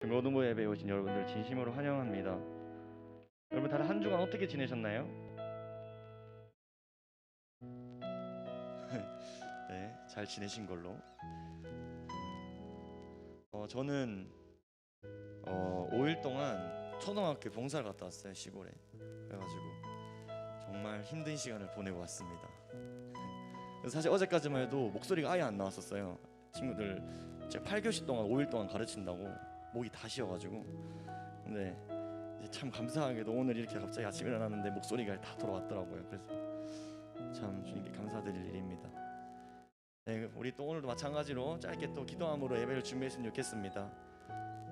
로드모 예배에 오신 여러분들 진심으로 환영합니다. 여러분 다들 한 주간 어떻게 지내셨나요? 네, 잘 지내신 걸로. 저는 5일 동안 초등학교 봉사를 갔다 왔어요, 시골에. 그래가지고 정말 힘든 시간을 보내고 왔습니다. 사실 어제까지만 해도 목소리가 아예 안 나왔었어요. 친구들 제가 8교시 동안 5일 동안 가르친다고 목이 다 쉬어가지고. 근데 참 감사하게도 오늘 이렇게 갑자기 아침에 일어났는데 목소리가 다 돌아왔더라고요. 그래서 참 주님께 감사드릴 일입니다. 네, 우리 또 오늘도 마찬가지로 짧게 또 기도함으로 예배를 준비했으면 좋겠습니다.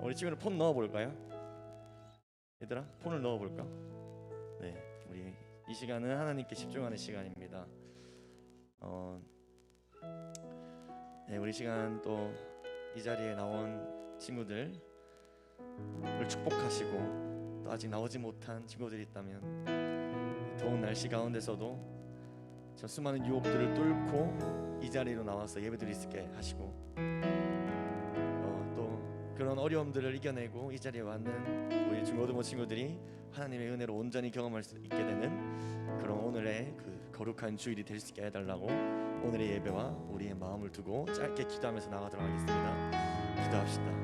우리 친구들 폰 넣어볼까요? 얘들아, 폰을 넣어볼까? 네, 우리 이 시간은 하나님께 집중하는 시간입니다. 네, 우리 시간 또 이 자리에 나온 친구들을 축복하시고, 또 아직 나오지 못한 친구들이 있다면 더운 날씨 가운데서도 저 수많은 유혹들을 뚫고 이 자리로 나와서 예배드릴 수 있게 하시고, 또 그런 어려움들을 이겨내고 이 자리에 왔는 우리 중고등부 친구들이 하나님의 은혜로 온전히 경험할 수 있게 되는 그런 오늘의 그 거룩한 주일이 될 수 있게 해달라고 오늘의 예배와 우리의 마음을 두고 짧게 기도하면서 나가도록 하겠습니다. 기도합시다.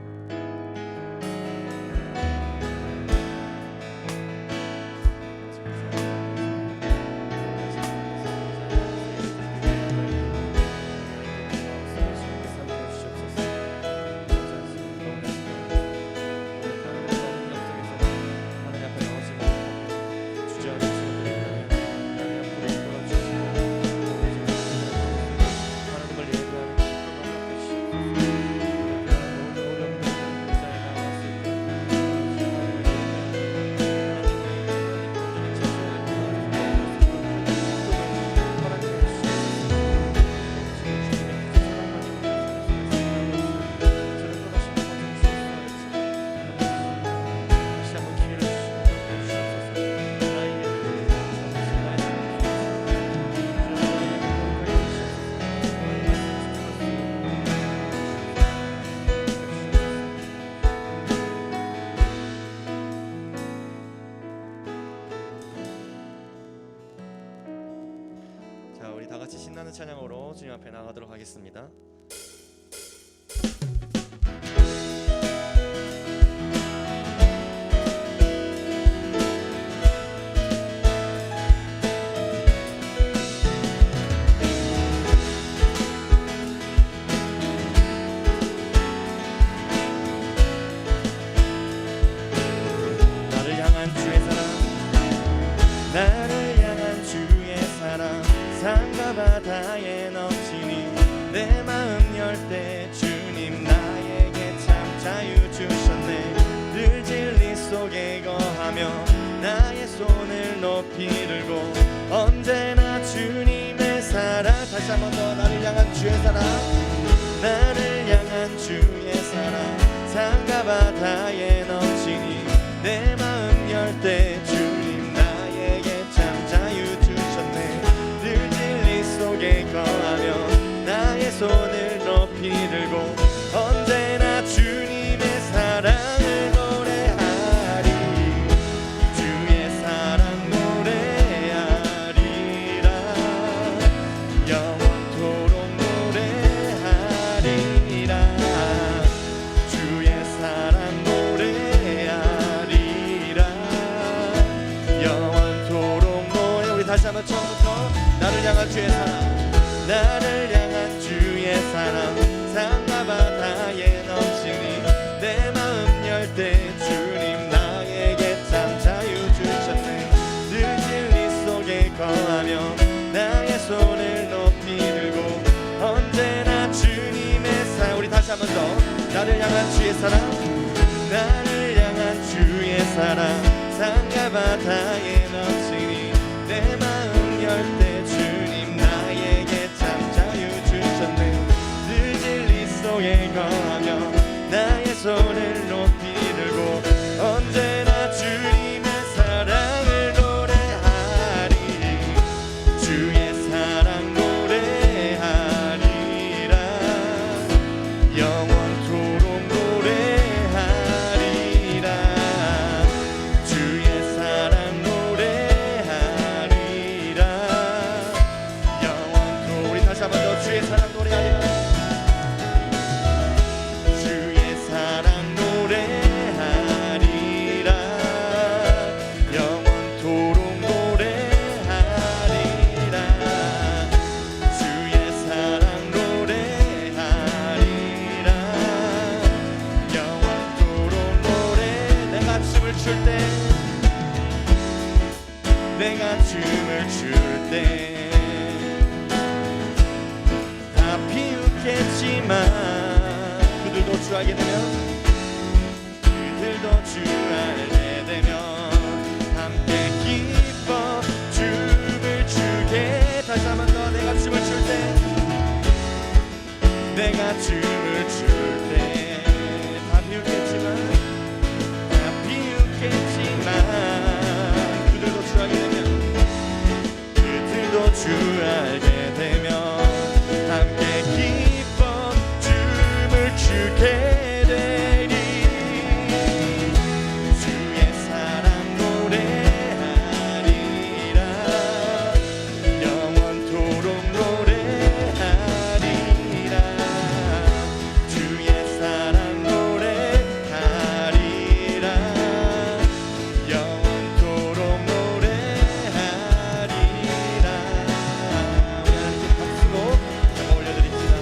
신나는 찬양으로 주님 앞에 나가도록 하겠습니다. 나를 향한 주의 사랑, 나를 향한 주의 사랑, 산과 바다에 넘치니 내 마음 열 때 주님 나에게 참 자유 주셨네. 늘 진리 속에 거하며 나의 손을 높이 들고 언제나 주님의 사랑. 다시 한번 더. 나를 향한 주의 사랑, 나를 향한 주의 사랑, 산과 바다에 넘치니 내 마음 열 때 주님 나에게 참 자유 주셨네. 속에 거하며 나의 손을 높이 들고 언제나 주님의 사랑을 노래하리. 주의 사랑 노래하리라. 영원토록 노래하리라. 주의 사랑 노래하리라. 영원토록 노래. 우리 다시 한번 처음부터. 나를 향한 주의 사랑, 나를 향한 주의 사랑, 산과 바다에 넘치니 내 마음 열 때 주님 나에게 참 자유 주셨네. 늘 진리 속에 거하며 나의 손을 높이 들고 언제나 주님의 사랑. 우리 다시 한번 더. 나를 향한 주의 사랑, 나를 향한 주의 사랑, 산과 바다에 넘치니 내 마음 열 때 주님 나에게 참 자유 주셨네. 늘 진리 속에 거하며 나의 손을 높이 들고 언제나 주님의 사랑을 노래하리. 주의 사랑 노래하리라. 영원토록 노래하리라. 출 때 내가 춤을 출 때 다 비웃겠지만 그들도 주 알게 되면 그들도 주 알게 되면 함께 기뻐 춤을 추게 다시 한 번 더 내가 춤을 출 때 내가 춤을 출 때 다 비웃겠지만 그들도 주 알게 되면 그들도 주 알게 되면 함께 기뻐 춤을 추게 되리 주의 사랑 노래하리라 영원토록 노래하리라 주의 사랑 노래하리라 영원토록 노래하리라 우리 하나님께 박수로 한번 올려드립시다.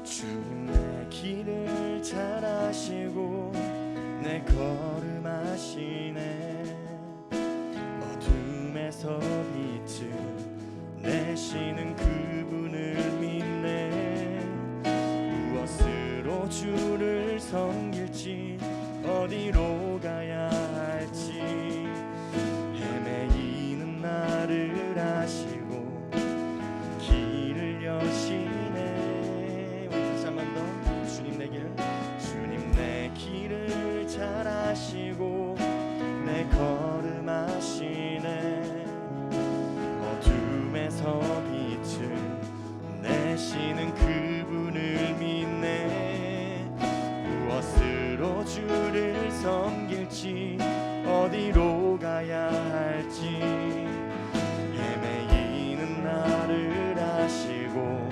주님 내 길을 잘 아시고 내 걸음 아시네 어둠에서 빛을 내시는 그분을 믿네 무엇으로 주를 섬길지 어디로 가야 할지 헤매이는 나를 아시고 길을 여시네 우리 다시 한 번 더 주님 내 길을 잘 아시고 내 걸음 아시네 어둠에서 빛을 내시는 그분을 믿네 무엇으로 주를 섬길지 어디로 가야 할지 헤매이는 나를 아시고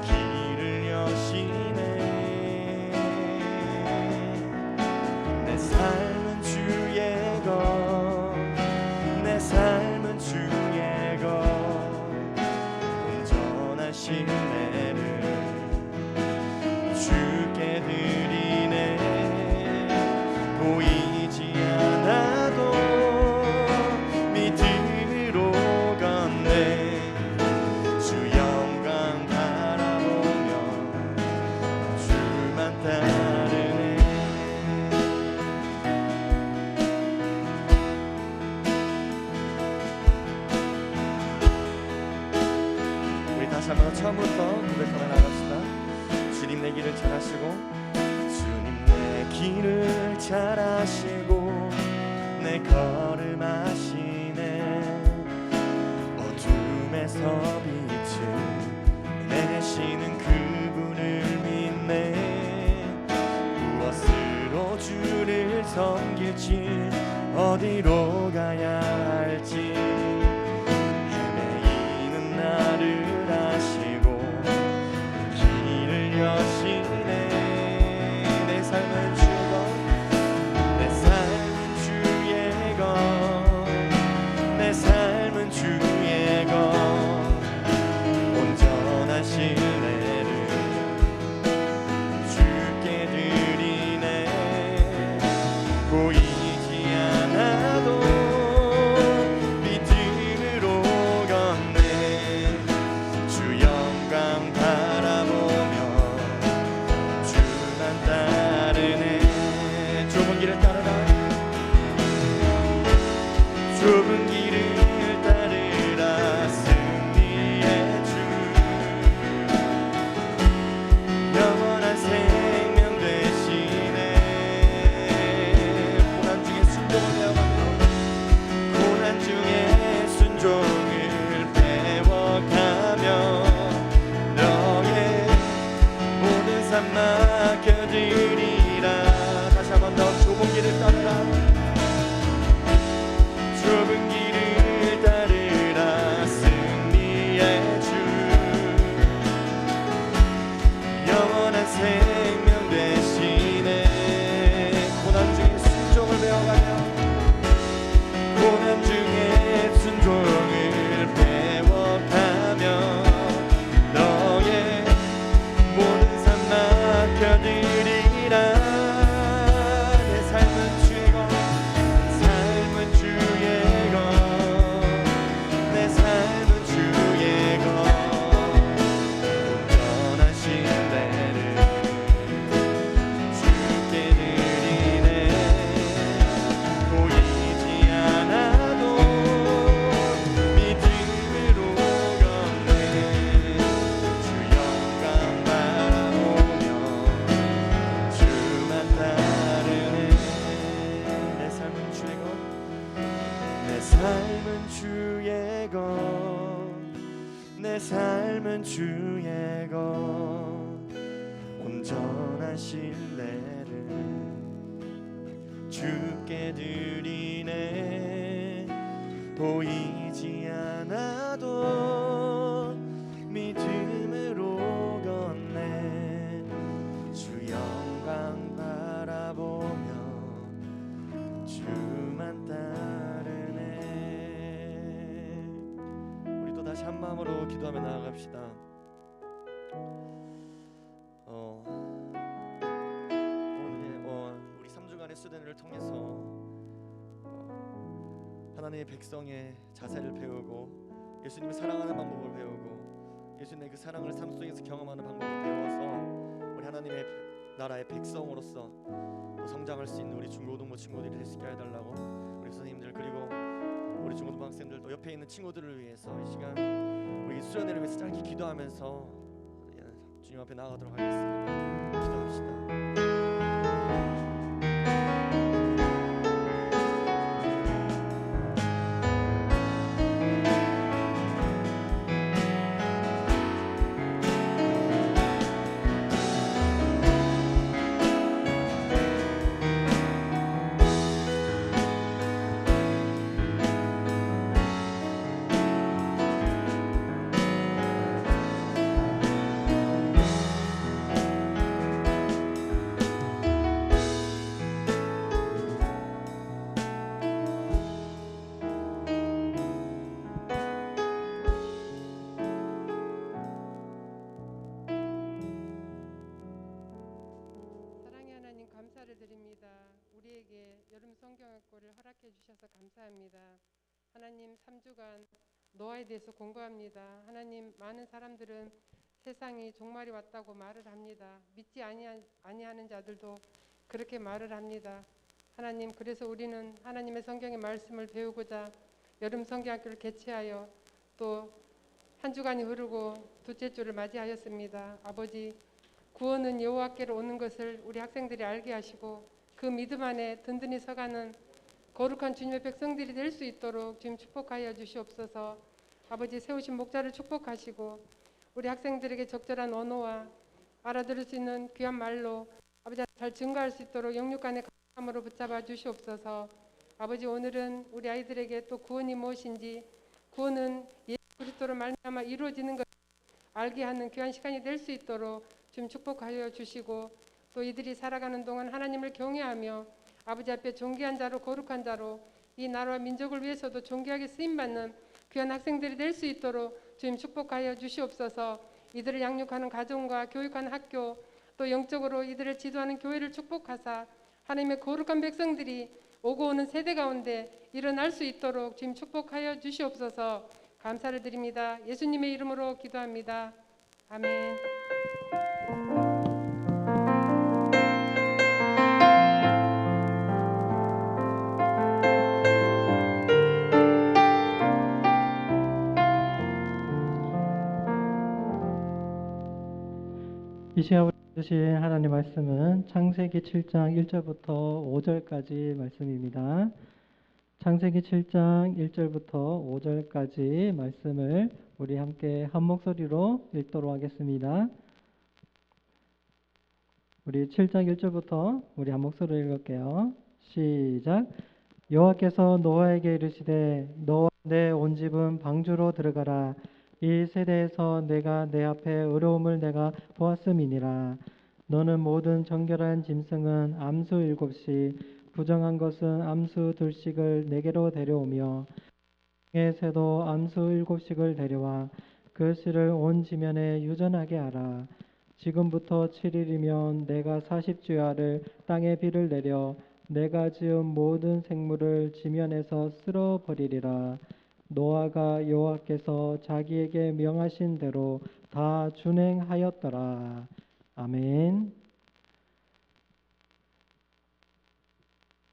길을 여시네 내 삶은 주의 것 내 삶은 주의 것 온전한 신뢰를 주께 드리네 보이지 않아도 믿음으로 걷네 주 영광 바라보며 주만 따르네 우리 다시 한번 처음부터 고백하며 나갑시다. 주님 내 길을 잘 아시고 주님 내 길을 잘 아시고 내 걸음 아시네 어둠에서 빛을 내시는 그분을 믿네 무엇으로 주를 섬길지 어디로 가야 할지 헤매이는 나를 아시고 길을 여시네 내 삶은 주의 것 내 삶은 주의 것 내 삶은 주의 것 온전한 신뢰를 주께 드리네 보이지 않아도 향한 주의 것 온전한 신뢰를 주께 드리네. 보이지 않아도 믿음으로 걷네. 주 영광 바라보며 주만 따르네. 우리 또 다시 한 마음으로 기도하며 나아갑시다. 오늘 우리 3주간의 수련회를 통해서 하나님의 백성의 자세를 배우고 예수님을 사랑하는 방법을 배우고 예수님의 그 사랑을 삶 속에서 경험하는 방법을 배워서 우리 하나님의 나라의 백성으로서 성장할 수 있는 우리 중고등부 친구들이 될 수 있게 해달라고 우리 선생님들 그리고 우리 중고등부 학생들도 옆에 있는 친구들을 위해서 이 시간 우리 수련회를 위해서 짧게 기도하면서 주님 앞에 나아가도록 하겠습니다. 기도합시다. 감사를 드립니다. 우리에게 여름 성경학교를 허락해 주셔서 감사합니다. 하나님 3주간 노아에 대해서 공부합니다. 하나님 많은 사람들은 세상이 종말이 왔다고 말을 합니다. 믿지 아니하는 자들도 그렇게 말을 합니다. 하나님 그래서 우리는 하나님의 성경의 말씀을 배우고자 여름 성경학교를 개최하여 또 한 주간이 흐르고 둘째 주를 맞이하였습니다. 아버지 구원은 여호와께로 오는 것을 우리 학생들이 알게 하시고 그 믿음 안에 든든히 서가는 거룩한 주님의 백성들이 될 수 있도록 주님 축복하여 주시옵소서. 아버지 세우신 목자를 축복하시고 우리 학생들에게 적절한 언어와 알아들을 수 있는 귀한 말로 아버지 잘 증거할 수 있도록 영육간의 감함으로 붙잡아 주시옵소서. 아버지 오늘은 우리 아이들에게 또 구원이 무엇인지 구원은 예수 그리스도로 말미암아 이루어지는 것 알게 하는 귀한 시간이 될 수 있도록 좀 축복하여 주시고 또 이들이 살아가는 동안 하나님을 경외하며 아버지 앞에 존귀한 자로 거룩한 자로 이 나라와 민족을 위해서도 존귀하게 쓰임받는 귀한 학생들이 될 수 있도록 주님 축복하여 주시옵소서. 이들을 양육하는 가정과 교육하는 학교 또 영적으로 이들을 지도하는 교회를 축복하사 하나님의 거룩한 백성들이 오고 오는 세대 가운데 일어날 수 있도록 주님 축복하여 주시옵소서. 감사를 드립니다. 예수님의 이름으로 기도합니다. 아멘. 이 시간 주신 하나님 말씀은 창세기 7장 1절부터 5절까지 말씀입니다. 창세기 7장 1절부터 5절까지 말씀을 우리 함께 한 목소리로 읽도록 하겠습니다. 우리 7장 1절부터 우리 한 목소리로 읽을게요. 시작. 여호와께서 노아에게 이르시되 너와 내 온 집은 방주로 들어가라. 이 세대에서 내가 내 앞에 의로움을 내가 보았음이니라. 너는 모든 정결한 짐승은 암수 7씩 부정한 것은 암수 2씩을 내게로 데려오며 의 새도 암수 7씩을 데려와 그 씨를 온 지면에 유전하게 하라. 지금부터 7일이면 내가 40주야를 땅에 비를 내려 내가 지은 모든 생물을 지면에서 쓸어버리리라. 노아가 여호와께서 자기에게 명하신 대로 다 준행하였더라. 아멘.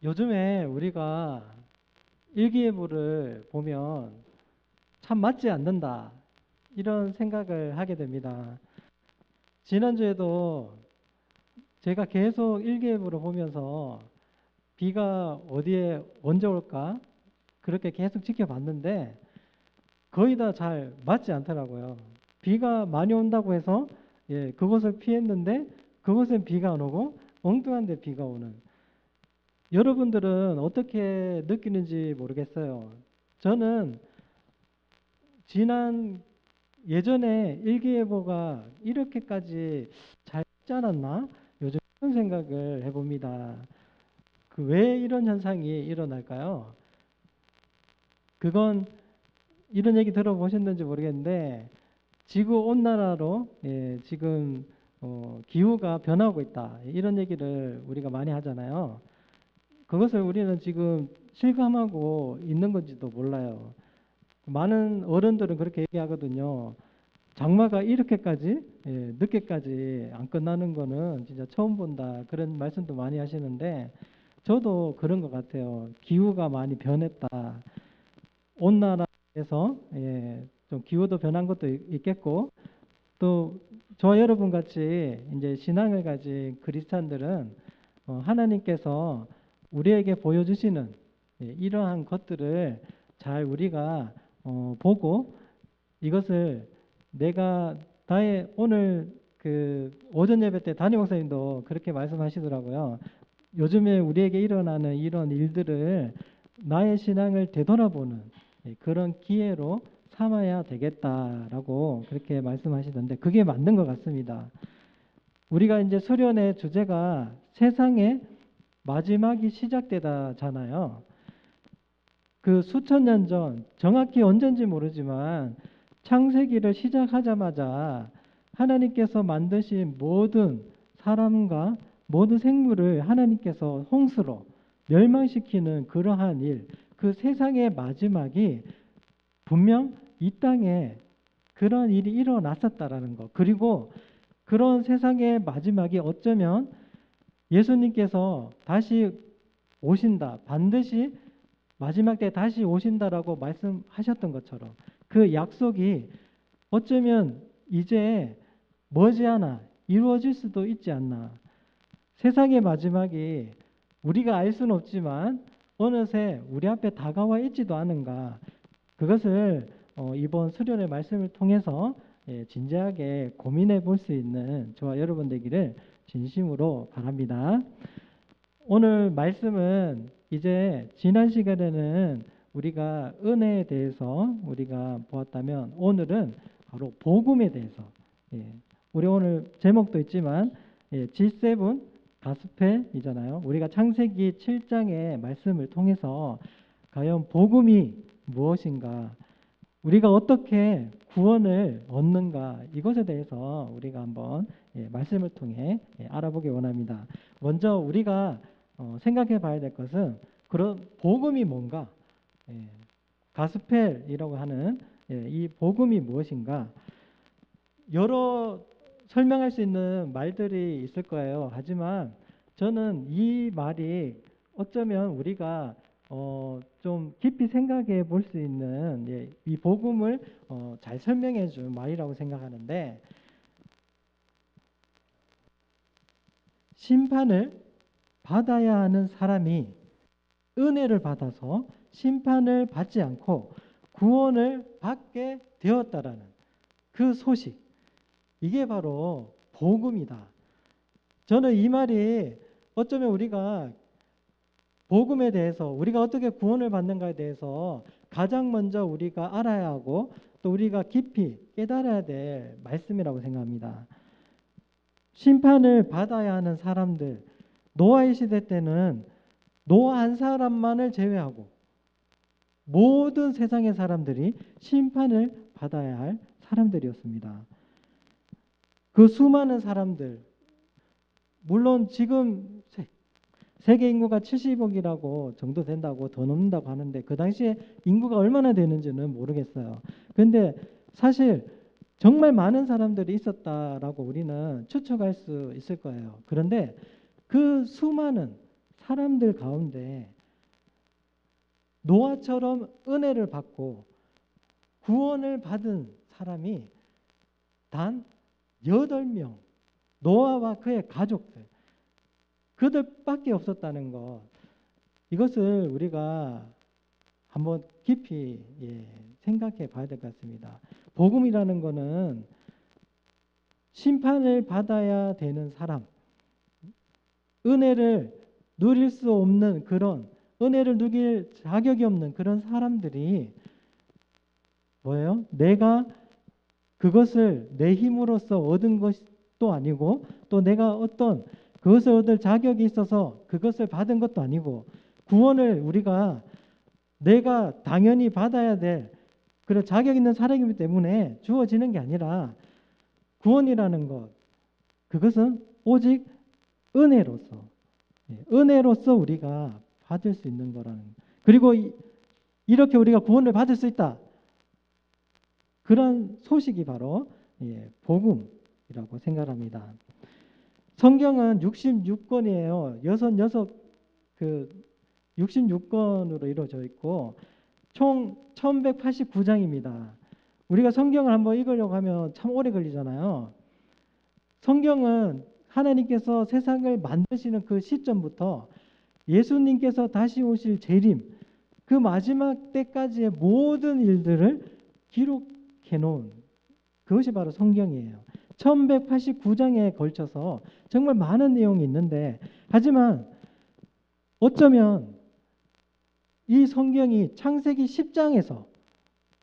요즘에 우리가 일기예보를 보면 참 맞지 않는다 이런 생각을 하게 됩니다. 지난주에도 제가 계속 일기예보를 보면서 비가 어디에 언제 올까 그렇게 계속 지켜봤는데 거의 다 잘 맞지 않더라고요. 비가 많이 온다고 해서 그곳을 피했는데 그곳엔 비가 안 오고 엉뚱한 데 비가 오는, 여러분들은 어떻게 느끼는지 모르겠어요. 저는 예전에 일기예보가 이렇게까지 잘 있지 않았나? 요즘 그런 생각을 해봅니다. 왜 이런 현상이 일어날까요? 그건 이런 얘기 들어보셨는지 모르겠는데 지구 온난화로 지금 기후가 변하고 있다, 이런 얘기를 우리가 많이 하잖아요. 그것을 우리는 지금 실감하고 있는 건지도 몰라요. 많은 어른들은 그렇게 얘기하거든요. 장마가 이렇게까지 늦게까지 안 끝나는 거는 진짜 처음 본다, 그런 말씀도 많이 하시는데 저도 그런 것 같아요. 기후가 많이 변했다. 온난화에서 좀 기후도 변한 것도 있겠고, 또 저와 여러분 같이 이제 신앙을 가진 그리스찬들은 하나님께서 우리에게 보여주시는 이러한 것들을 잘 우리가 보고, 이것을 내가 나의 오늘 그 오전 예배 때 담임 목사님도 그렇게 말씀하시더라고요. 요즘에 우리에게 일어나는 이런 일들을 나의 신앙을 되돌아보는 그런 기회로 삼아야 되겠다라고 그렇게 말씀하시던데 그게 맞는 것 같습니다. 우리가 이제 수련의 주제가 세상의 마지막이 시작되다잖아요. 그 수천 년 전, 정확히 언젠지 모르지만 창세기를 시작하자마자 하나님께서 만드신 모든 사람과 모든 생물을 하나님께서 홍수로 멸망시키는 그러한 일, 그 세상의 마지막이 분명 이 땅에 그런 일이 일어났었다라는 것. 그리고 그런 세상의 마지막이 어쩌면 예수님께서 다시 오신다, 반드시 마지막 때 다시 오신다라고 말씀하셨던 것처럼 그 약속이 어쩌면 이제 머지않아 이루어질 수도 있지 않나. 세상의 마지막이 우리가 알 수는 없지만 어느새 우리 앞에 다가와 있지도 않은가. 그것을 이번 수련의 말씀을 통해서 진지하게 고민해 볼 수 있는 저와 여러분 되기를 진심으로 바랍니다. 오늘 말씀은 이제 지난 시간에는 우리가 은혜에 대해서 우리가 보았다면 오늘은 바로 복음에 대해서, 우리 오늘 제목도 있지만 G7 가스펠이잖아요. 우리가 창세기 7장의 말씀을 통해서 과연 복음이 무엇인가, 우리가 어떻게 구원을 얻는가, 이것에 대해서 우리가 한번 말씀을 통해 알아보기 원합니다. 먼저 우리가 생각해 봐야 될 것은 그런 복음이 뭔가, 가스펠이라고 하는 이 복음이 무엇인가, 여러 설명할 수 있는 말들이 있을 거예요. 하지만 저는 이 말이 어쩌면 우리가 좀 깊이 생각해 볼 수 있는 이 복음을 잘 설명해 준 말이라고 생각하는데, 심판을 받아야 하는 사람이 은혜를 받아서 심판을 받지 않고 구원을 받게 되었다라는 그 소식, 이게 바로 복음이다. 저는 이 말이 어쩌면 우리가 복음에 대해서 우리가 어떻게 구원을 받는가에 대해서 가장 먼저 우리가 알아야 하고 또 우리가 깊이 깨달아야 될 말씀이라고 생각합니다. 심판을 받아야 하는 사람들, 노아의 시대 때는 노아 한 사람만을 제외하고 모든 세상의 사람들이 심판을 받아야 할 사람들이었습니다. 그 수많은 사람들, 물론 지금 세계 인구가 70억이라고 정도 된다고, 더 넘는다고 하는데 그 당시에 인구가 얼마나 되는지는 모르겠어요. 근데 사실 정말 많은 사람들이 있었다라고 우리는 추측할 수 있을 거예요. 그런데 그 수많은 사람들 가운데 노아처럼 은혜를 받고 구원을 받은 사람이 단 8명, 노아와 그의 가족들, 그들밖에 없었다는 것, 이것을 우리가 한번 깊이 생각해 봐야 될 것 같습니다. 복음이라는 거는 심판을 받아야 되는 사람, 은혜를 누릴 수 없는 그런, 은혜를 누릴 자격이 없는 그런 사람들이 뭐예요? 내가 그것을 내 힘으로써 얻은 것도 아니고, 또 내가 어떤 그것을 얻을 자격이 있어서 그것을 받은 것도 아니고, 구원을 우리가 내가 당연히 받아야 될 그런 자격 있는 사람이기 때문에 주어지는 게 아니라, 구원이라는 것, 그것은 오직 은혜로서, 은혜로서 우리가 받을 수 있는 거라는, 그리고 이렇게 우리가 구원을 받을 수 있다, 그런 소식이 바로 복음이라고 생각합니다. 성경은 66권이에요. 66권으로 이루어져 있고 총 1189장입니다. 우리가 성경을 한번 읽으려고 하면 참 오래 걸리잖아요. 성경은 하나님께서 세상을 만드시는 그 시점부터 예수님께서 다시 오실 재림, 그 마지막 때까지의 모든 일들을 기록해 놓은 그것이 바로 성경이에요. 1189장에 걸쳐서 정말 많은 내용이 있는데, 하지만 어쩌면 이 성경이 창세기 10장에서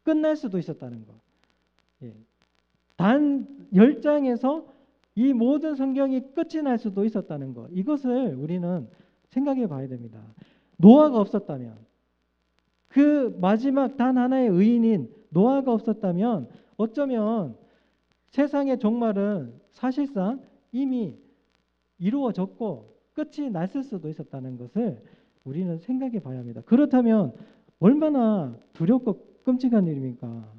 끝날 수도 있었다는 거. 단 10장에서 이 모든 성경이 끝이 날 수도 있었다는 거. 이것을 우리는 생각해 봐야 됩니다. 노아가 없었다면, 그 마지막 단 하나의 의인인 노아가 없었다면 어쩌면 세상의 종말은 사실상 이미 이루어졌고 끝이 났을 수도 있었다는 것을 우리는 생각해 봐야 합니다. 그렇다면 얼마나 두렵고 끔찍한 일입니까?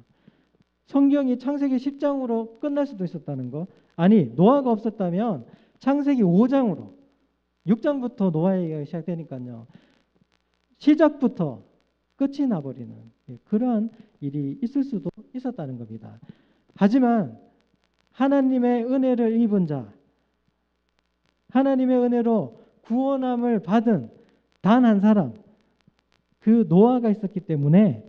성경이 창세기 10장으로 끝날 수도 있었다는 거. 아니, 노아가 없었다면 창세기 5장으로, 6장부터 노아 얘기가 시작되니까요, 시작부터 끝이 나버리는 그러한 일이 있을 수도 있었다는 겁니다. 하지만 하나님의 은혜를 입은 자, 하나님의 은혜로 구원함을 받은 단 한 사람, 그 노아가 있었기 때문에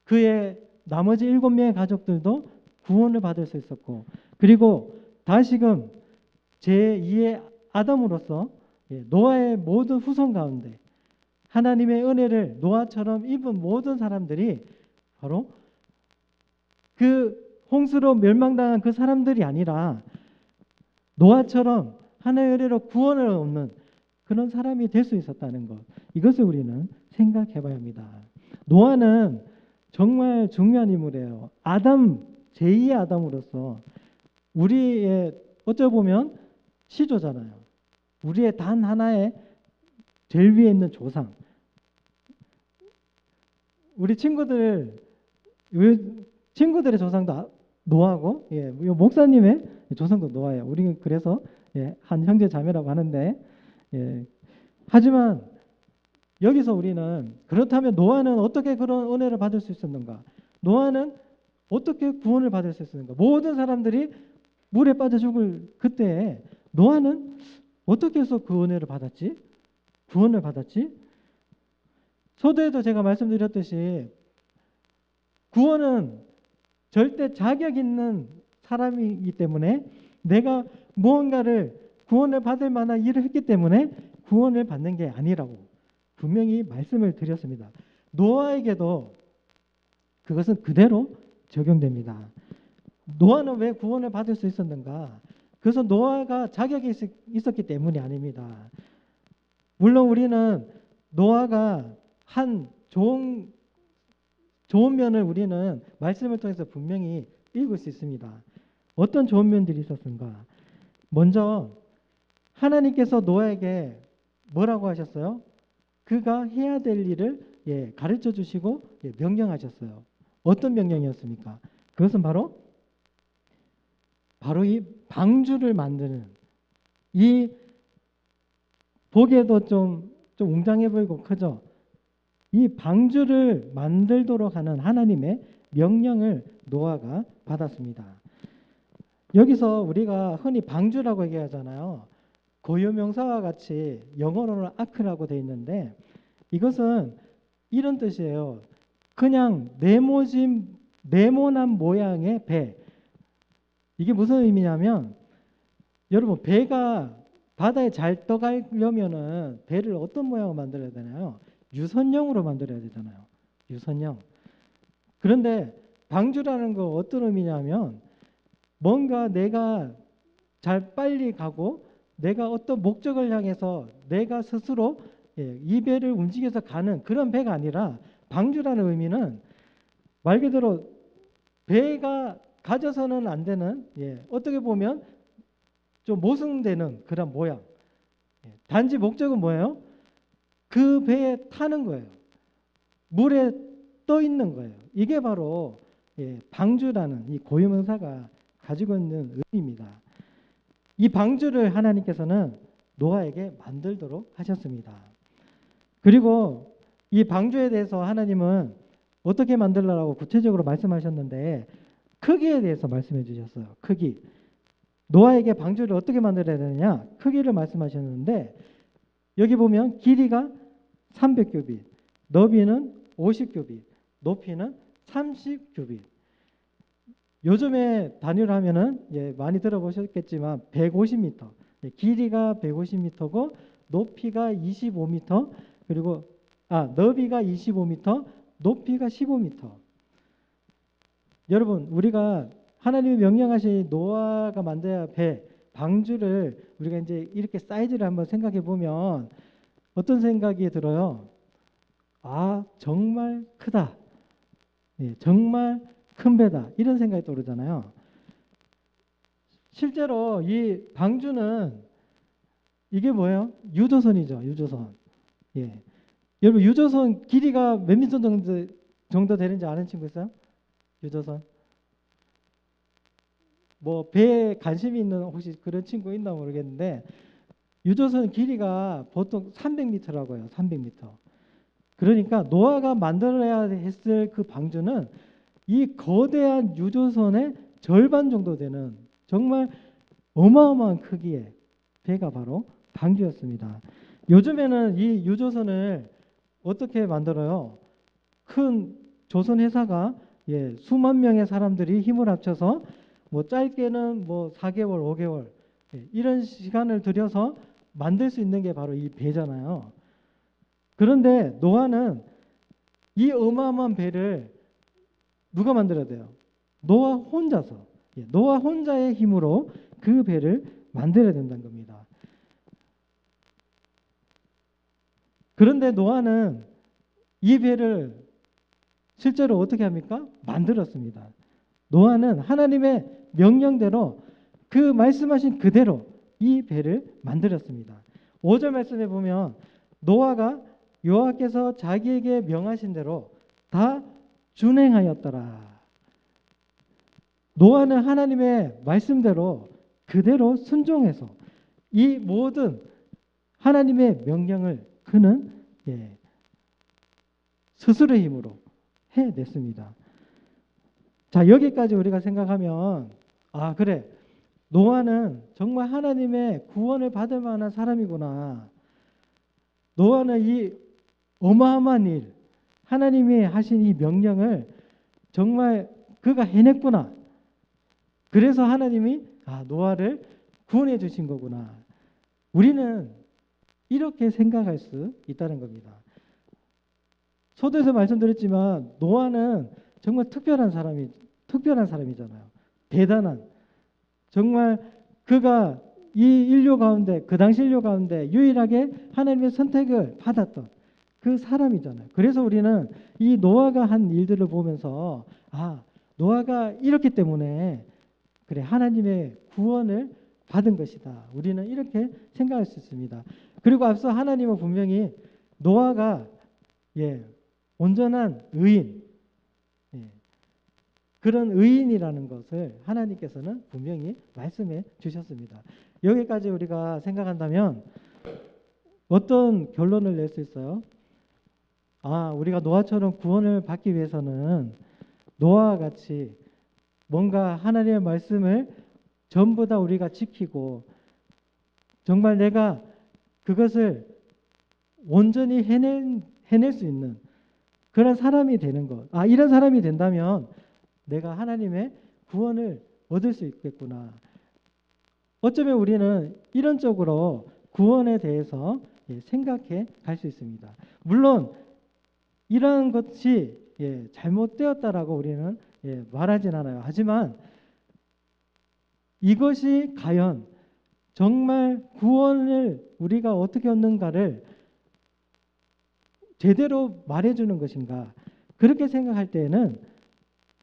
그의 나머지 7명의 가족들도 구원을 받을 수 있었고, 그리고 다시금 제2의 아담으로서 노아의 모든 후손 가운데 하나님의 은혜를 노아처럼 입은 모든 사람들이 바로 그 홍수로 멸망당한 그 사람들이 아니라 노아처럼 하나님의 은혜로 구원을 얻는 그런 사람이 될 수 있었다는 것, 이것을 우리는 생각해 봐야 합니다. 노아는 정말 중요한 인물이에요. 아담, 제2의 아담으로서 우리의 어쩌 보면 시조잖아요. 우리의 단 하나의 제일 위에 있는 조상. 우리 친구들의 조상도 노아고, 목사님의 조상도 노아예요. 우리는 그래서 한 형제 자매라고 하는데, 하지만 여기서 우리는 그렇다면 노아는 어떻게 그런 은혜를 받을 수 있었는가? 노아는 어떻게 구원을 받을 수 있었는가? 모든 사람들이 물에 빠져 죽을 그때에 노아는 어떻게 해서 그 은혜를 받았지? 구원을 받았지? 서두에도 제가 말씀드렸듯이 구원은 절대 자격 있는 사람이기 때문에, 내가 무언가를 구원을 받을 만한 일을 했기 때문에 구원을 받는 게 아니라고 분명히 말씀을 드렸습니다. 노아에게도 그것은 그대로 적용됩니다. 노아는 왜 구원을 받을 수 있었는가? 그것은 노아가 자격이 있었기 때문이 아닙니다. 물론 우리는 노아가 한 좋은 면을 우리는 말씀을 통해서 분명히 읽을 수 있습니다. 어떤 좋은 면들이 있었는가? 먼저 하나님께서 노아에게 뭐라고 하셨어요? 그가 해야 될 일을 가르쳐 주시고 명령하셨어요. 어떤 명령이었습니까? 그것은 바로 이 방주를 만드는, 이 보기에도 좀 웅장해 보이고 크죠? 이 방주를 만들도록 하는 하나님의 명령을 노아가 받았습니다. 여기서 우리가 흔히 방주라고 얘기하잖아요. 고유명사와 같이 영어로는 아크라고 되어 있는데, 이것은 이런 뜻이에요. 그냥 네모진 네모난 모양의 배. 이게 무슨 의미냐면 여러분 배가 바다에 잘 떠가려면은 배를 어떤 모양으로 만들어야 되나요? 유선형으로 만들어야 되잖아요. 유선형. 그런데 방주라는 거 어떤 의미냐면 뭔가 내가 잘 빨리 가고 내가 어떤 목적을 향해서 내가 스스로 이 배를 움직여서 가는 그런 배가 아니라 방주라는 의미는 말 그대로 배가 가져서는 안 되는 어떻게 보면 좀 모순되는 그런 모양. 단지 목적은 뭐예요? 그 배에 타는 거예요. 물에 떠 있는 거예요. 이게 바로 방주라는 이 고유명사가 가지고 있는 의미입니다. 이 방주를 하나님께서는 노아에게 만들도록 하셨습니다. 그리고 이 방주에 대해서 하나님은 어떻게 만들라고 구체적으로 말씀하셨는데 크기에 대해서 말씀해 주셨어요. 크기. 노아에게 방주를 어떻게 만들어야 되느냐? 크기를 말씀하셨는데 여기 보면 길이가 300규빗, 너비는 50규빗, 높이는 30규빗. 요즘에 단위로 하면은 많이 들어보셨겠지만 150m, 길이가 150m고 높이가 25m, 그리고 너비가 25m, 높이가 15m. 여러분, 우리가 하나님이 명령하신 노아가 만들어야 배, 방주를 우리가 이제 이렇게 사이즈를 한번 생각해 보면 어떤 생각이 들어요? 아, 정말 크다. 정말 큰 배다. 이런 생각이 떠오르잖아요. 실제로 이 방주는 이게 뭐예요? 유조선이죠. 유조선. 여러분 유조선 길이가 몇 미터 정도 되는지 아는 친구 있어요? 유조선. 뭐 배에 관심이 있는 혹시 그런 친구 있나 모르겠는데 유조선 길이가 보통 300m라고 해요. 300m. 그러니까 노아가 만들어야 했을 그 방주는 이 거대한 유조선의 절반 정도 되는 정말 어마어마한 크기의 배가 바로 방주였습니다. 요즘에는 이 유조선을 어떻게 만들어요? 큰 조선 회사가 수만 명의 사람들이 힘을 합쳐서 뭐 짧게는 뭐 4개월, 5개월 이런 시간을 들여서 만들 수 있는 게 바로 이 배잖아요. 그런데 노아는 이 어마어마한 배를 누가 만들어야 돼요? 노아 혼자서. 노아 혼자의 힘으로 그 배를 만들어야 된다는 겁니다. 그런데 노아는 이 배를 실제로 어떻게 합니까? 만들었습니다. 노아는 하나님의 명령대로 그 말씀하신 그대로 이 배를 만들었습니다. 5절 말씀에 보면 노아가 여호와께서 자기에게 명하신 대로 다 준행하였더라. 노아는 하나님의 말씀대로 그대로 순종해서 이 모든 하나님의 명령을 그는 스스로의 힘으로 해냈습니다. 자, 여기까지 우리가 생각하면 그래, 노아는 정말 하나님의 구원을 받을 만한 사람이구나. 노아는 이 어마어마한 일, 하나님이 하신 이 명령을 정말 그가 해냈구나. 그래서 하나님이 노아를 구원해 주신 거구나. 우리는 이렇게 생각할 수 있다는 겁니다. 서두에서 말씀드렸지만 노아는 정말 특별한 사람이잖아요. 대단한, 정말 그가 이 인류 가운데, 그 당시 인류 가운데 유일하게 하나님의 선택을 받았던 그 사람이잖아요. 그래서 우리는 이 노아가 한 일들을 보면서 노아가 이렇기 때문에 그래, 하나님의 구원을 받은 것이다. 우리는 이렇게 생각할 수 있습니다. 그리고 앞서 하나님은 분명히 노아가 온전한 의인, 그런 의인이라는 것을 하나님께서는 분명히 말씀해 주셨습니다. 여기까지 우리가 생각한다면 어떤 결론을 낼 수 있어요? 우리가 노아처럼 구원을 받기 위해서는 노아와 같이 뭔가 하나님의 말씀을 전부 다 우리가 지키고 정말 내가 그것을 온전히 해낼 수 있는 그런 사람이 되는 것. 이런 사람이 된다면 내가 하나님의 구원을 얻을 수 있겠구나. 어쩌면 우리는 이런 쪽으로 구원에 대해서 생각해 갈 수 있습니다. 물론 이러한 것이 잘못되었다라고 우리는 말하진 않아요. 하지만 이것이 과연 정말 구원을 우리가 어떻게 얻는가를 제대로 말해주는 것인가, 그렇게 생각할 때에는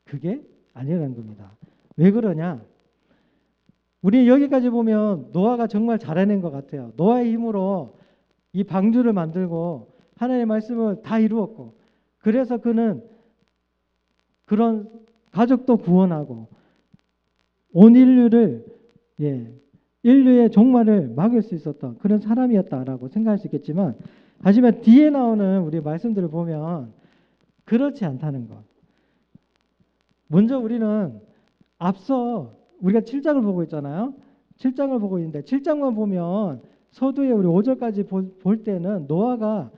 그게 아니라는 겁니다. 왜 그러냐? 우리 여기까지 보면 노아가 정말 잘해낸 것 같아요. 노아의 힘으로 이 방주를 만들고 하나님의 말씀을 다 이루었고, 그래서 그는 그런 가족도 구원하고 온 인류를 인류의 종말을 막을 수 있었던 그런 사람이었다라고 생각할 수 있겠지만, 하지만 뒤에 나오는 우리 말씀들을 보면 그렇지 않다는 것. 먼저 우리는 앞서 우리가 7장을 보고 있잖아요. 7장을 보고 있는데 7장만 보면 서두에 우리 5절까지 볼 때는 노아가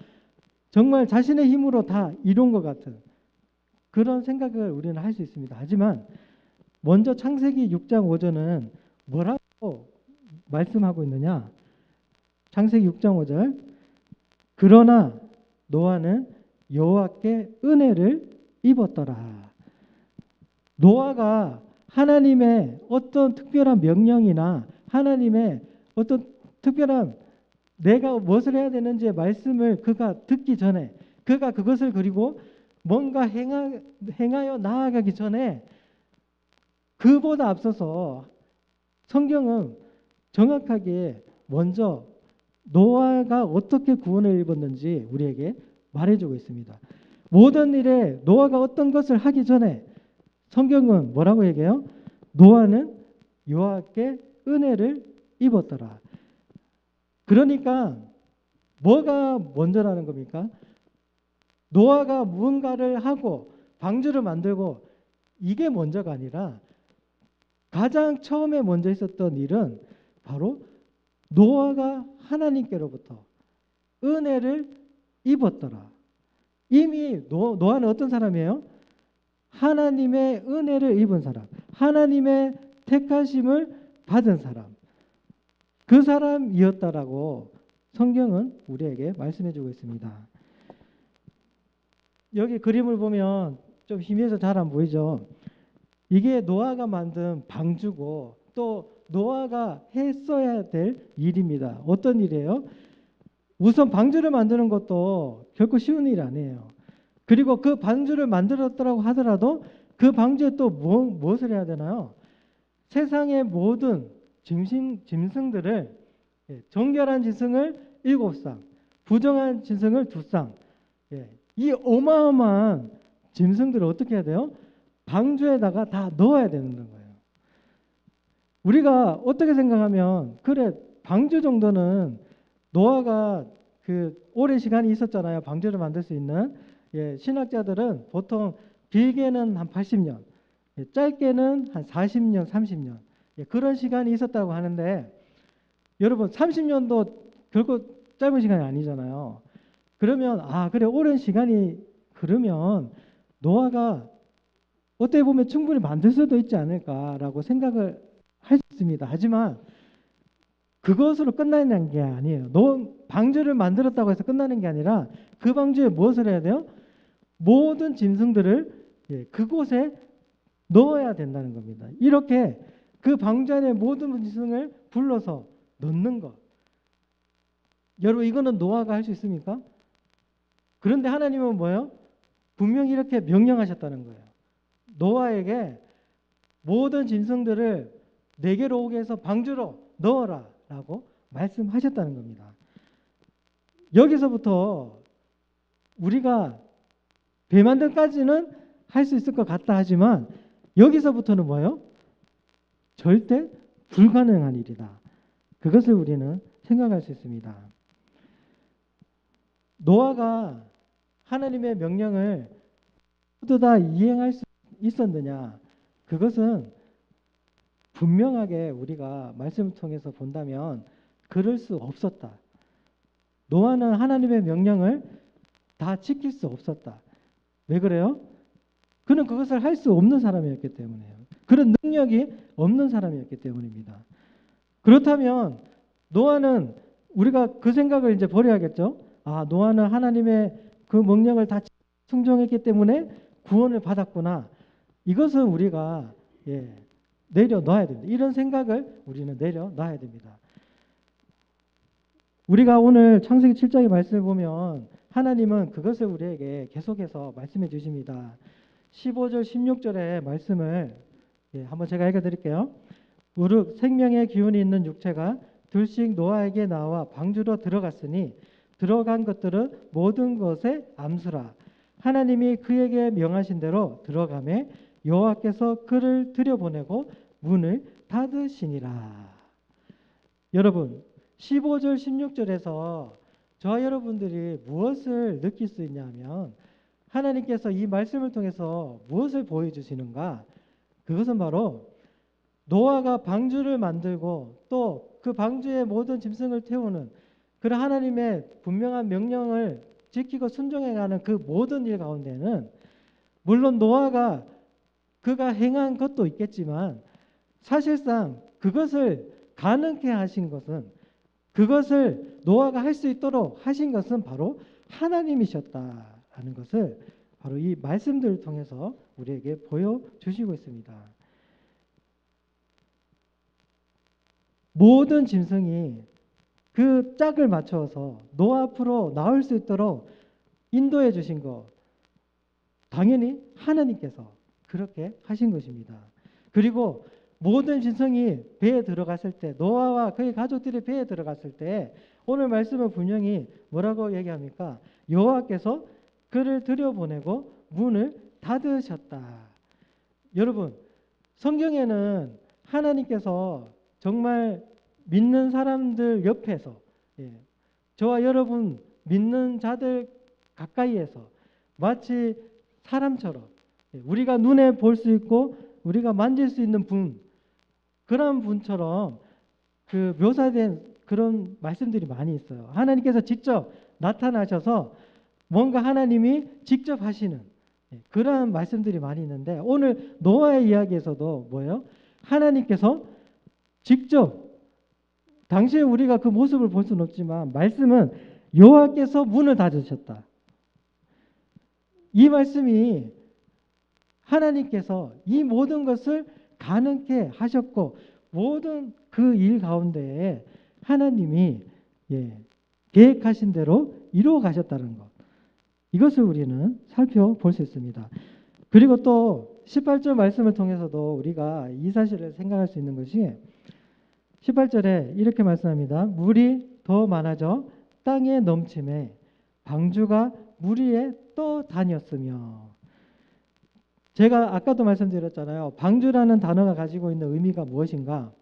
정말 자신의 힘으로 다 이룬 것 같은 그런 생각을 우리는 할 수 있습니다. 하지만 먼저 창세기 6장 5절은 뭐라고 말씀하고 있느냐? 창세기 6장 5절. 그러나 노아는 여호와께 은혜를 입었더라. 노아가 하나님의 어떤 특별한 명령이나 하나님의 어떤 특별한 내가 무엇을 해야 되는지의 말씀을 그가 듣기 전에, 그가 그것을 그리고 뭔가 행하여 나아가기 전에, 그보다 앞서서 성경은 정확하게 먼저 노아가 어떻게 구원을 입었는지 우리에게 말해주고 있습니다. 모든 일에 노아가 어떤 것을 하기 전에 성경은 뭐라고 얘기해요? 노아는 여호와께 은혜를 입었더라. 그러니까 뭐가 먼저라는 겁니까? 노아가 무언가를 하고 방주를 만들고 이게 먼저가 아니라 가장 처음에 먼저 있었던 일은 바로 노아가 하나님께로부터 은혜를 입었더라. 이미 노아는 어떤 사람이에요? 하나님의 은혜를 입은 사람, 하나님의 택하심을 받은 사람, 그 사람이었다라고 성경은 우리에게 말씀해주고 있습니다. 여기 그림을 보면 좀 희미해서 잘 안 보이죠? 이게 노아가 만든 방주고 또 노아가 했어야 될 일입니다. 어떤 일이에요? 우선 방주를 만드는 것도 결코 쉬운 일이 아니에요. 그리고 그 방주를 만들었다고 하더라도 그 방주에 또 무엇을 해야 되나요? 세상의 모든 짐승들을, 정결한 짐승을 7쌍, 부정한 짐승을 2쌍, 이 어마어마한 짐승들을 어떻게 해야 돼요? 방주에다가 다 넣어야 되는 거예요. 우리가 어떻게 생각하면 그래, 방주 정도는 노아가 그 오랜 시간이 있었잖아요. 방주를 만들 수 있는. 신학자들은 보통 길게는 한 80년, 짧게는 한 40년, 30년 그런 시간이 있었다고 하는데, 여러분 30년도 결코 짧은 시간이 아니잖아요. 그러면 그래, 오랜 시간이 그러면 노아가 어떻게 보면 충분히 만들 수도 있지 않을까라고 생각을 할 수 있습니다. 하지만 그것으로 끝나는 게 아니에요. 방주를 만들었다고 해서 끝나는 게 아니라 그 방주에 무엇을 해야 돼요? 모든 짐승들을 그곳에 넣어야 된다는 겁니다. 이렇게 그 방주 안에 모든 짐승을 불러서 넣는 것. 여러분, 이거는 노아가 할 수 있습니까? 그런데 하나님은 뭐예요? 분명히 이렇게 명령하셨다는 거예요. 노아에게 모든 짐승들을 내게로 오게 해서 방주로 넣어라 라고 말씀하셨다는 겁니다. 여기서부터 우리가 배 만들기까지는 할 수 있을 것 같다 하지만 여기서부터는 뭐예요? 절대 불가능한 일이다. 그것을 우리는 생각할 수 있습니다. 노아가 하나님의 명령을 모두 다 이행할 수 있었느냐? 그것은 분명하게 우리가 말씀을 통해서 본다면 그럴 수 없었다. 노아는 하나님의 명령을 다 지킬 수 없었다. 왜 그래요? 그는 그것을 할 수 없는 사람이었기 때문에요. 그런 능력이 없는 사람이었기 때문입니다. 그렇다면 노아는 우리가 그 생각을 이제 버려야겠죠. 아, 노아는 하나님의 그 명령을 다 순종했기 때문에 구원을 받았구나. 이것은 우리가 내려놔야 됩니다. 이런 생각을 우리는 내려놔야 됩니다. 우리가 오늘 창세기 7장의 말씀을 보면 하나님은 그것을 우리에게 계속해서 말씀해 주십니다. 15절 16절의 말씀을 한번 제가 읽어드릴게요. 우르 생명의 기운이 있는 육체가 둘씩 노아에게 나와 방주로 들어갔으니 들어간 것들은 모든 것의 암수라. 하나님이 그에게 명하신 대로 들어가매 여호와께서 그를 들여보내고 문을 닫으시니라. 여러분 15절 16절에서 저와 여러분들이 무엇을 느낄 수 있냐면 하나님께서 이 말씀을 통해서 무엇을 보여주시는가? 그것은 바로 노아가 방주를 만들고 또 그 방주에 모든 짐승을 태우는 그런 하나님의 분명한 명령을 지키고 순종해가는 그 모든 일 가운데는 물론 노아가 그가 행한 것도 있겠지만 사실상 그것을 가능케 하신 것은 그것을 노아가 할 수 있도록 하신 것은 바로 하나님이셨다라는 것을 바로 이 말씀들을 통해서 우리에게 보여주시고 있습니다. 모든 짐승이 그 짝을 맞춰서 노아 앞으로 나올 수 있도록 인도해 주신 것 당연히 하나님께서 그렇게 하신 것입니다. 그리고 모든 짐승이 배에 들어갔을 때 노아와 그의 가족들이 배에 들어갔을 때 오늘 말씀은 분명히 뭐라고 얘기합니까? 여호와께서 그를 들여보내고 문을 닫으셨다. 여러분 성경에는 하나님께서 정말 믿는 사람들 옆에서 저와 여러분 믿는 자들 가까이에서 마치 사람처럼 우리가 눈에 볼 수 있고 우리가 만질 수 있는 분 그런 분처럼 그 묘사된 그런 말씀들이 많이 있어요. 하나님께서 직접 나타나셔서 뭔가 하나님이 직접 하시는 그런 말씀들이 많이 있는데 오늘 노아의 이야기에서도 뭐예요? 하나님께서 직접 당시에 우리가 그 모습을 볼 수는 없지만 말씀은 여호와께서 문을 닫으셨다. 이 말씀이 하나님께서 이 모든 것을 가능케 하셨고 모든 그 일 가운데에 하나님이 계획하신 대로 이루어 가셨다는 것. 이것을 우리는 살펴볼 수 있습니다. 그리고 또 18절 말씀을 통해서도 우리가 이 사실을 생각할 수 있는 것이 18절에 이렇게 말씀합니다. 물이 더 많아져 땅에 넘침에 방주가 물 위에 떠다녔으며 제가 아까도 말씀드렸잖아요. 방주라는 단어가 가지고 있는 의미가 무엇인가?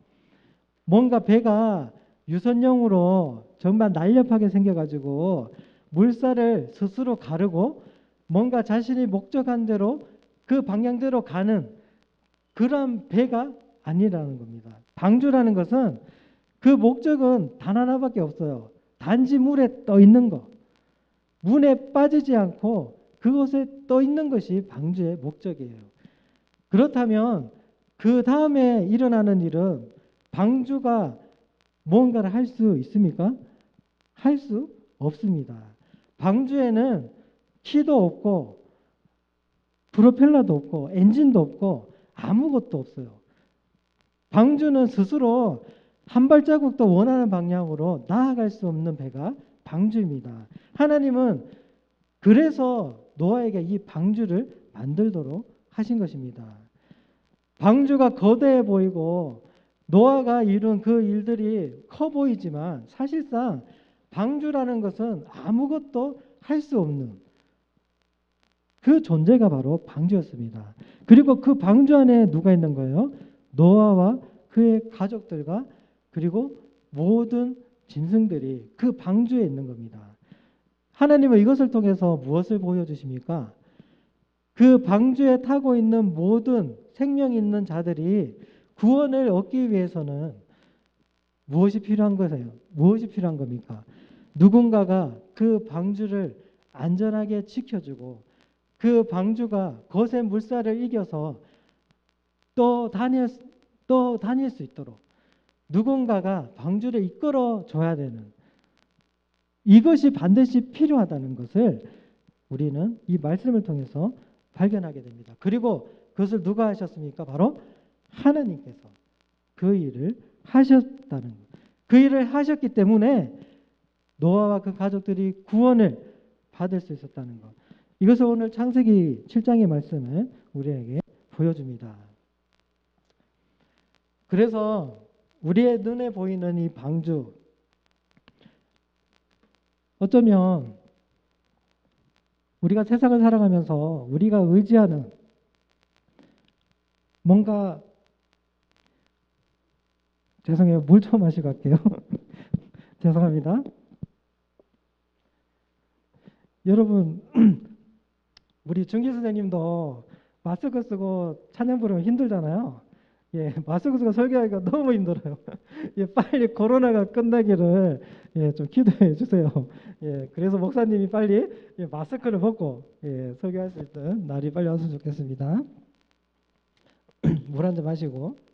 뭔가 배가 유선형으로 정말 날렵하게 생겨가지고 물살을 스스로 가르고 뭔가 자신이 목적한 대로 그 방향대로 가는 그런 배가 아니라는 겁니다. 방주라는 것은 그 목적은 단 하나밖에 없어요. 단지 물에 떠 있는 것. 물에 빠지지 않고 그곳에 떠 있는 것이 방주의 목적이에요. 그렇다면 그 다음에 일어나는 일은 방주가 뭔가를 할 수 있습니까? 할 수 없습니다. 방주에는 키도 없고 프로펠러도 없고 엔진도 없고 아무것도 없어요. 방주는 스스로 한 발자국도 원하는 방향으로 나아갈 수 없는 배가 방주입니다. 하나님은 그래서 노아에게 이 방주를 만들도록 하신 것입니다. 방주가 거대해 보이고 노아가 이룬 그 일들이 커 보이지만 사실상 방주라는 것은 아무것도 할 수 없는 그 존재가 바로 방주였습니다. 그리고 그 방주 안에 누가 있는 거예요? 노아와 그의 가족들과 그리고 모든 짐승들이 그 방주에 있는 겁니다. 하나님은 이것을 통해서 무엇을 보여주십니까? 그 방주에 타고 있는 모든 생명 있는 자들이 구원을 얻기 위해서는 무엇이 필요한 거세요? 무엇이 필요한 겁니까? 누군가가 그 방주를 안전하게 지켜주고 그 그 방주가 거센 물살을 이겨서 또 다닐 수 있도록 누군가가 방주를 이끌어 줘야 되는, 이것이 반드시 필요하다는 것을 우리는 이 말씀을 통해서 발견하게 됩니다. 그리고 그것을 누가 하셨습니까? 바로 하나님께서 그 일을 하셨다는 것. 그 일을 하셨기 때문에 노아와 그 가족들이 구원을 받을 수 있었다는 것. 이것을 오늘 창세기 7장의 말씀은 우리에게 보여줍니다. 그래서 우리의 눈에 보이는 이 방주, 어쩌면 우리가 세상을 살아가면서 우리가 의지하는 뭔가, 죄송해요. 물 좀 마시고 갈게요. 죄송합니다. 여러분, 우리 준기 선생님도 마스크 쓰고 찬양 부르면 힘들잖아요. 예, 마스크 쓰고 설교하기가 너무 힘들어요. 예, 빨리 코로나가 끝나기를 좀 기도해 주세요. 예, 그래서 목사님이 빨리 마스크를 벗고 설교할 수 있는 날이 빨리 왔으면 좋겠습니다. 물 한 잔 마시고.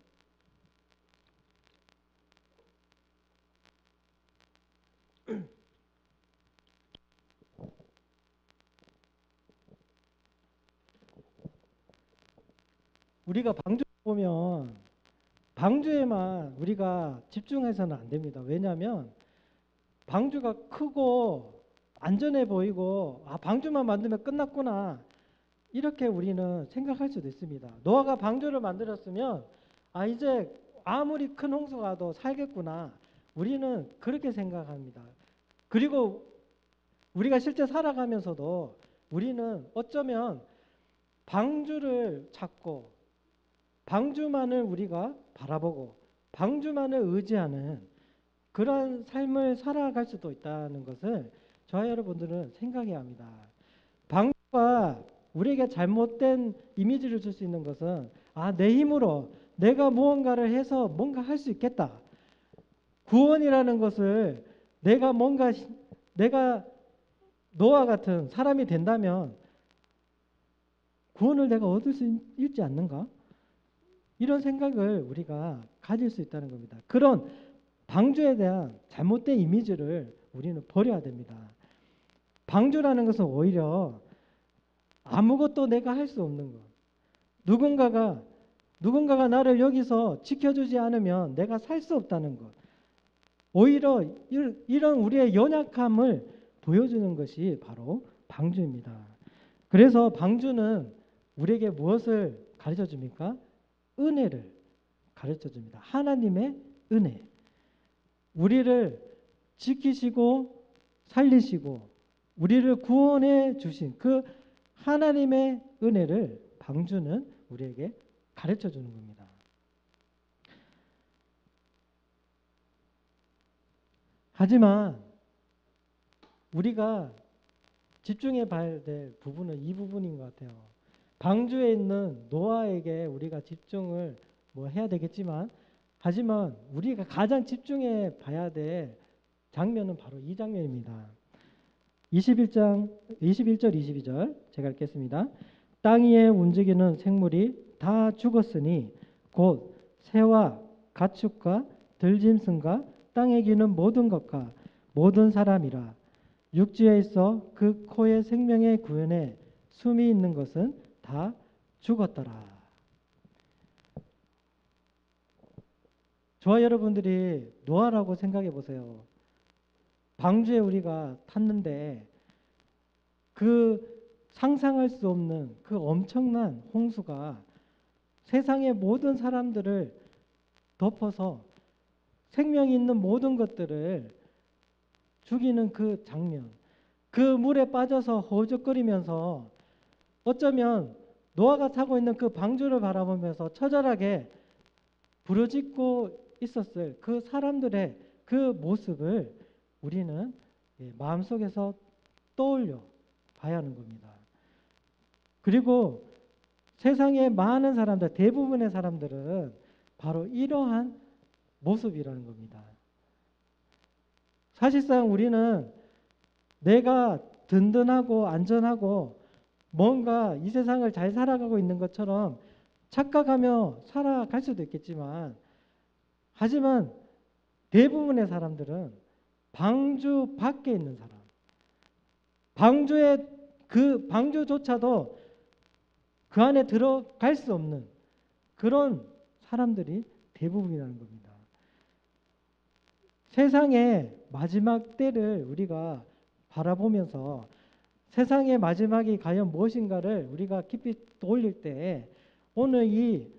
우리가 방주 보면 방주에만 우리가 집중해서는 안 됩니다. 왜냐하면 방주가 크고 안전해 보이고 방주만 만들면 끝났구나, 이렇게 우리는 생각할 수도 있습니다. 노아가 방주를 만들었으면 이제 아무리 큰 홍수가 와도 살겠구나, 우리는 그렇게 생각합니다. 그리고 우리가 실제 살아가면서도 우리는 어쩌면 방주를 찾고 방주만을 우리가 바라보고 방주만을 의지하는 그런 삶을 살아갈 수도 있다는 것을 저와 여러분들은 생각해야 합니다. 방주가 우리에게 잘못된 이미지를 줄 수 있는 것은 내 힘으로 내가 무언가를 해서 뭔가 할 수 있겠다. 구원이라는 것을 내가 노아 같은 사람이 된다면 구원을 내가 얻을 수 있지 않는가? 이런 생각을 우리가 가질 수 있다는 겁니다. 그런 방주에 대한 잘못된 이미지를 우리는 버려야 됩니다. 방주라는 것은 오히려 아무것도 내가 할 수 없는 것. 누군가가 나를 여기서 지켜주지 않으면 내가 살 수 없다는 것. 오히려 이런 우리의 연약함을 보여주는 것이 바로 방주입니다. 그래서 방주는 우리에게 무엇을 가르쳐 줍니까? 은혜를 가르쳐 줍니다. 하나님의 은혜. 우리를 지키시고 살리시고 우리를 구원해 주신 그 하나님의 은혜를 방주는 우리에게 가르쳐 주는 겁니다. 하지만 우리가 집중해 봐야 될 부분은 이 부분인 것 같아요. 방주에 있는 노아에게 우리가 집중을 해야 되겠지만, 하지만 우리가 가장 집중해 봐야 될 장면은 바로 이 장면입니다. 21절 22절 제가 읽겠습니다. 땅 위에 움직이는 생물이 다 죽었으니 곧 새와 가축과 들짐승과 땅에 기는 모든 것과 모든 사람이라. 육지에 있어 그 코의 생명의 구현에 숨이 있는 것은 다 죽었더라. 저와 여러분들이 노아라고 생각해 보세요. 방주에 우리가 탔는데 그 상상할 수 없는 그 엄청난 홍수가 세상의 모든 사람들을 덮어서 생명이 있는 모든 것들을 죽이는 그 장면, 그 물에 빠져서 허우적거리면서 어쩌면 노아가 타고 있는 그 방주를 바라보면서 처절하게 부르짖고 있었을 그 사람들의 그 모습을 우리는 마음속에서 떠올려 봐야 하는 겁니다. 그리고 세상의 많은 사람들, 대부분의 사람들은 바로 이러한 모습이라는 겁니다. 사실상 우리는 내가 든든하고 안전하고 뭔가 이 세상을 잘 살아가고 있는 것처럼 착각하며 살아갈 수도 있겠지만, 하지만 대부분의 사람들은 방주 밖에 있는 사람, 방주의 그 방주조차도 그 안에 들어갈 수 없는 그런 사람들이 대부분이라는 겁니다. 세상의 마지막 때를 우리가 바라보면서 세상의 마지막이 과연 무엇인가를 우리가 깊이 떠올릴 때 오늘 이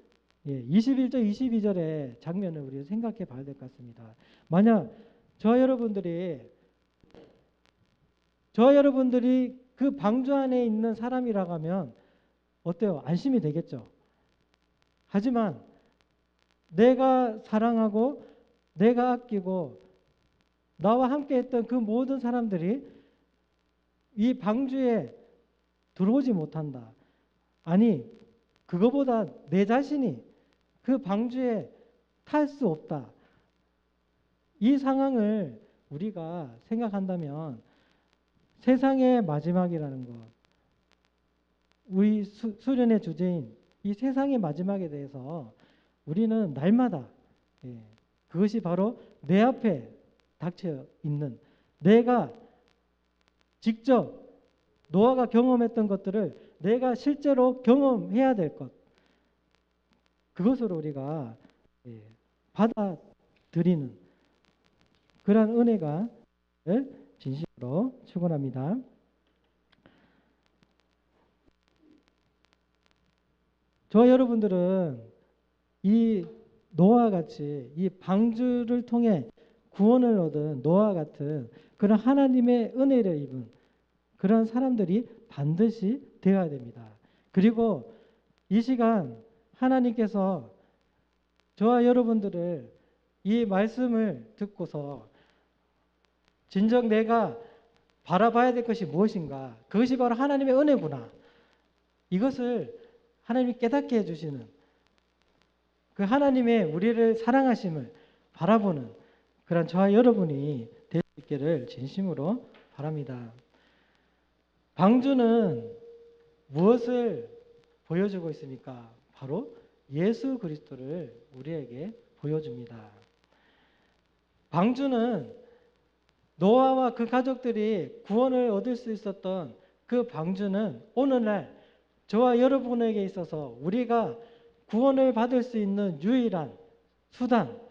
21절, 22절의 장면을 우리가 생각해 봐야 될 것 같습니다. 만약 저와 여러분들이 그 방주 안에 있는 사람이라고 하면 어때요? 안심이 되겠죠. 하지만 내가 사랑하고 내가 아끼고 나와 함께 했던 그 모든 사람들이 이 방주에 들어오지 못한다. 아니, 그거보다 내 자신이 그 방주에 탈 수 없다. 이 상황을 우리가 생각한다면 세상의 마지막이라는 것, 우리 수련의 주제인 이 세상의 마지막에 대해서 우리는 날마다 그것이 바로 내 앞에 닥쳐 있는, 내가 직접 노아가 경험했던 것들을 내가 실제로 경험해야 될 것, 그것으로 우리가 받아들이는 그러한 은혜가 진심으로 축원합니다. 저 여러분들은 이 노아와 같이 이 방주를 통해 구원을 얻은 노아와 같은 그런 하나님의 은혜를 입은 그런 사람들이 반드시 되어야 됩니다. 그리고 이 시간 하나님께서 저와 여러분들을 이 말씀을 듣고서 진정 내가 바라봐야 될 것이 무엇인가, 그것이 바로 하나님의 은혜구나, 이것을 하나님이 깨닫게 해주시는 그 하나님의 우리를 사랑하심을 바라보는 그런 저와 여러분이 될 수 있기를 진심으로 바랍니다. 방주는 무엇을 보여주고 있습니까? 바로 예수 그리스도를 우리에게 보여줍니다. 방주는 노아와 그 가족들이 구원을 얻을 수 있었던 그 방주는 오늘날 저와 여러분에게 있어서 우리가 구원을 받을 수 있는 유일한 수단,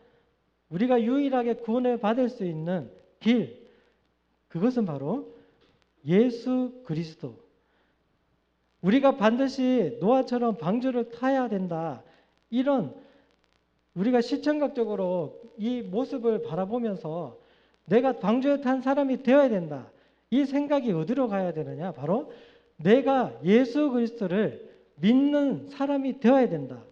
우리가 유일하게 구원을 받을 수 있는 길, 그것은 바로 예수 그리스도. 우리가 반드시 노아처럼 방주를 타야 된다, 이런 우리가 시청각적으로 이 모습을 바라보면서 내가 방주에 탄 사람이 되어야 된다, 이 생각이 어디로 가야 되느냐? 바로 내가 예수 그리스도를 믿는 사람이 되어야 된다.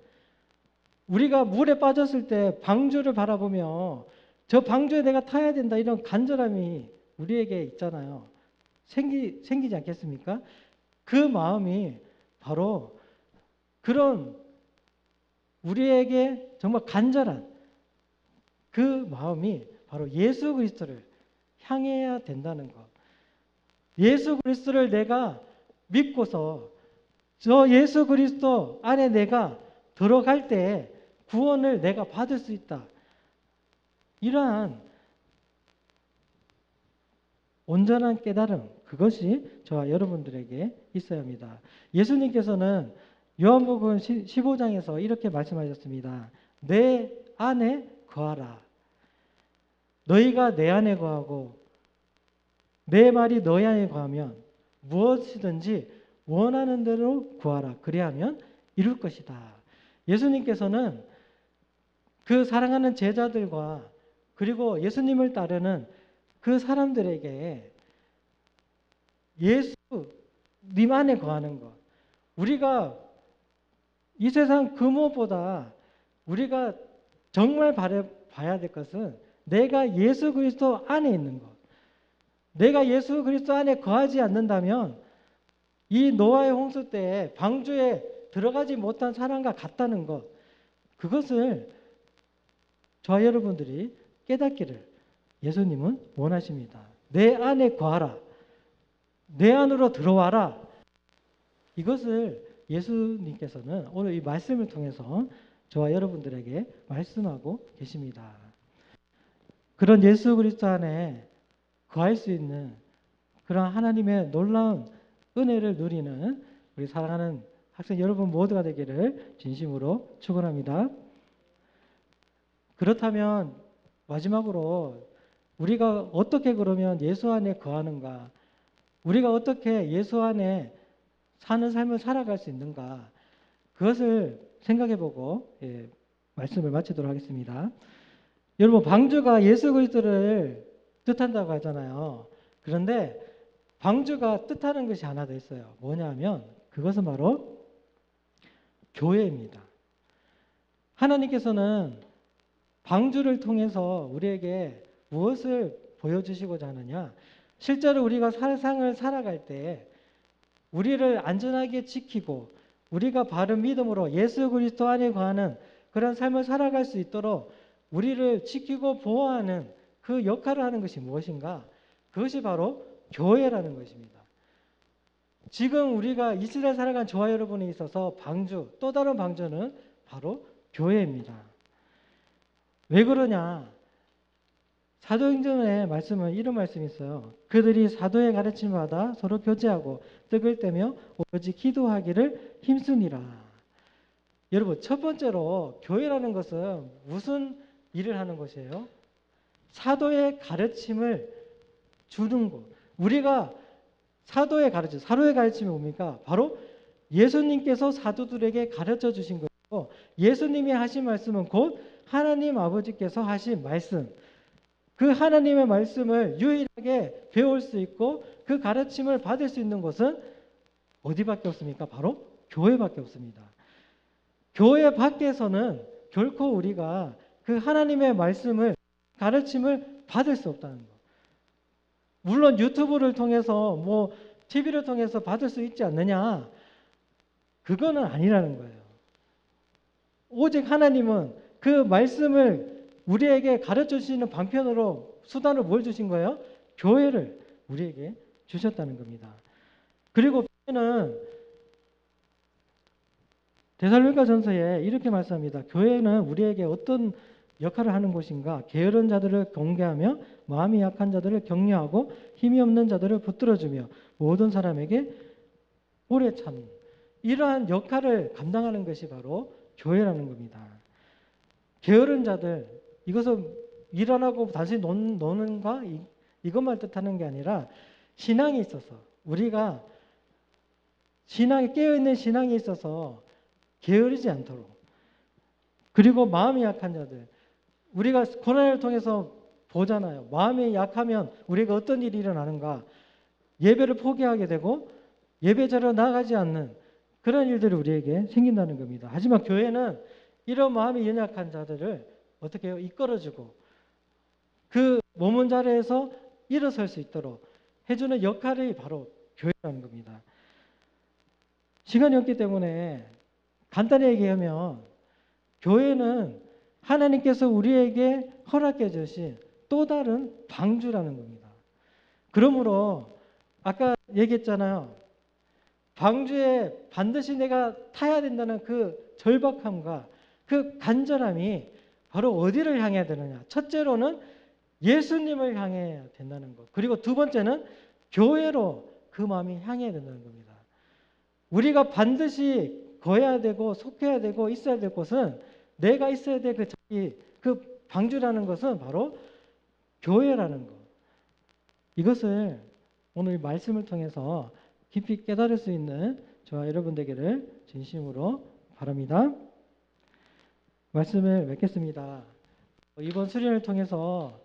우리가 물에 빠졌을 때 방주를 바라보며 저 방주에 내가 타야 된다, 이런 간절함이 우리에게 있잖아요. 생기지 않겠습니까? 그 마음이 바로 그런 우리에게 정말 간절한 그 마음이 바로 예수 그리스도를 향해야 된다는 것. 예수 그리스도를 내가 믿고서 저 예수 그리스도 안에 내가 들어갈 때 구원을 내가 받을 수 있다. 이러한 온전한 깨달음, 그것이 저와 여러분들에게 있어야 합니다. 예수님께서는 요한복음 15장에서 이렇게 말씀하셨습니다. 내 안에 거하라. 너희가 내 안에 거하고 내 말이 너희 안에 거하면 무엇이든지 원하는 대로 구하라. 그리하면 이룰 것이다. 예수님께서는 그 사랑하는 제자들과 그리고 예수님을 따르는 그 사람들에게 예수님 안에 거하는 것, 우리가 이 세상 그 무엇보다 우리가 정말 봐야 될 것은 내가 예수 그리스도 안에 있는 것. 내가 예수 그리스도 안에 거하지 않는다면 이 노아의 홍수 때 방주에 들어가지 못한 사람과 같다는 것, 그것을 저와 여러분들이 깨닫기를 예수님은 원하십니다. 내 안에 거하라. 내 안으로 들어와라. 이것을 예수님께서는 오늘 이 말씀을 통해서 저와 여러분들에게 말씀하고 계십니다. 그런 예수 그리스도 안에 거할 수 있는 그런 하나님의 놀라운 은혜를 누리는 우리 사랑하는 학생 여러분 모두가 되기를 진심으로 축원합니다. 그렇다면 마지막으로 우리가 어떻게 그러면 예수 안에 거하는가? 우리가 어떻게 예수 안에 사는 삶을 살아갈 수 있는가? 그것을 생각해보고 말씀을 마치도록 하겠습니다. 여러분, 방주가 예수 그리스도를 뜻한다고 하잖아요. 그런데 방주가 뜻하는 것이 하나 더 있어요. 뭐냐면 그것은 바로 교회입니다. 하나님께서는 방주를 통해서 우리에게 무엇을 보여주시고자 하느냐? 실제로 우리가 세상을 살아갈 때 우리를 안전하게 지키고 우리가 바른 믿음으로 예수 그리스도 안에 거하는 그런 삶을 살아갈 수 있도록 우리를 지키고 보호하는 그 역할을 하는 것이 무엇인가? 그것이 바로 교회라는 것입니다. 지금 우리가 이 시대에 살아간 저와 여러분에 있어서 방주, 또 다른 방주는 바로 교회입니다. 왜 그러냐? 사도행전의 말씀은 이런 말씀이 있어요. 그들이 사도의 가르침을 받아 서로 교제하고 떡을 떼며 오로지 기도하기를 힘쓰니라. 여러분, 첫 번째로 교회라는 것은 무슨 일을 하는 것이에요? 사도의 가르침을 주는 것. 우리가 사도의 가르침이 뭡니까? 바로 예수님께서 사도들에게 가르쳐 주신 것이고, 예수님이 하신 말씀은 곧 하나님 아버지께서 하신 말씀, 그 하나님의 말씀을 유일하게 배울 수 있고 그 가르침을 받을 수 있는 곳은 어디밖에 없습니까? 바로 교회밖에 없습니다. 교회 밖에서는 결코 우리가 그 하나님의 말씀을, 가르침을 받을 수 없다는 것. 물론 유튜브를 통해서 TV를 통해서 받을 수 있지 않느냐? 그거는 아니라는 거예요. 오직 하나님은 그 말씀을 우리에게 가르쳐 주시는 방편으로 수단을 뭘 주신 거예요? 교회를 우리에게 주셨다는 겁니다. 그리고 교회는 데살로니가전서에 이렇게 말씀합니다. 교회는 우리에게 어떤 역할을 하는 곳인가? 게으른 자들을 경계하며 마음이 약한 자들을 격려하고 힘이 없는 자들을 붙들어주며 모든 사람에게 오래 참는, 이러한 역할을 감당하는 것이 바로 교회라는 겁니다. 게으른 자들, 이것은 일 안 하고 단순히 노는가? 이것만 뜻하는 게 아니라 신앙이 있어서, 우리가 신앙에 깨어있는 신앙이 있어서 게으르지 않도록, 그리고 마음이 약한 자들, 우리가 고난을 통해서 보잖아요. 마음이 약하면 우리가 어떤 일이 일어나는가? 예배를 포기하게 되고 예배자로 나가지 않는 그런 일들이 우리에게 생긴다는 겁니다. 하지만 교회는 이런 마음이 연약한 자들을 어떻게 해요? 이끌어주고 그 머문 자리에서 일어설 수 있도록 해주는 역할이 바로 교회라는 겁니다. 시간이 없기 때문에 간단히 얘기하면 교회는 하나님께서 우리에게 허락해 주신 또 다른 방주라는 겁니다. 그러므로 아까 얘기했잖아요. 방주에 반드시 내가 타야 된다는 그 절박함과 그 간절함이 바로 어디를 향해야 되느냐. 첫째로는 예수님을 향해야 된다는 것. 그리고 두 번째는 교회로 그 마음이 향해야 된다는 겁니다. 우리가 반드시 거해야 되고 속해야 되고 있어야 될 곳은, 내가 있어야 될 그 방주라는 것은 바로 교회라는 것. 이것을 오늘 말씀을 통해서 깊이 깨달을 수 있는 저와 여러분 되기를 진심으로 바랍니다. 말씀을 맺겠습니다. 이번 수련을 통해서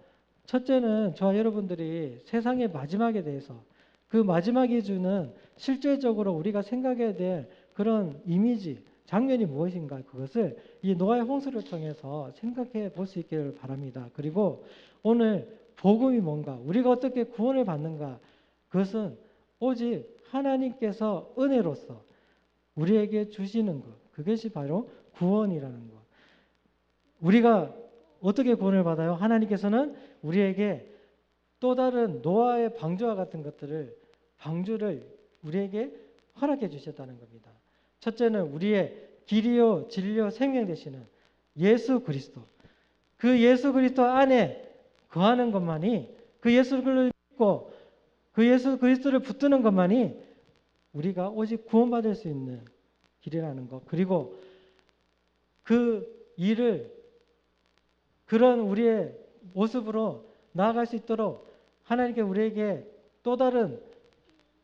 첫째는 저와 여러분들이 세상의 마지막에 대해서, 그 마지막이 주는 실제적으로 우리가 생각해야 될 그런 이미지, 장면이 무엇인가, 그것을 이 노아의 홍수를 통해서 생각해 볼 수 있기를 바랍니다. 그리고 오늘 복음이 뭔가, 우리가 어떻게 구원을 받는가, 그것은 오직 하나님께서 은혜로서 우리에게 주시는 것, 그것이 바로 구원이라는 것. 우리가 어떻게 구원을 받아요? 하나님께서는 우리에게 또 다른 노아의 방주와 같은 것들을, 방주를 우리에게 허락해 주셨다는 겁니다. 첫째는 우리의 길이요 진리요 생명 되시는 예수 그리스도, 그 예수 그리스도 안에 거하는 것만이, 그 예수를 믿고 그 예수 그리스도를 붙드는 것만이 우리가 오직 구원받을 수 있는 길이라는 것, 그리고 그 일을 그런 우리의 모습으로 나아갈 수 있도록 하나님께 우리에게 또 다른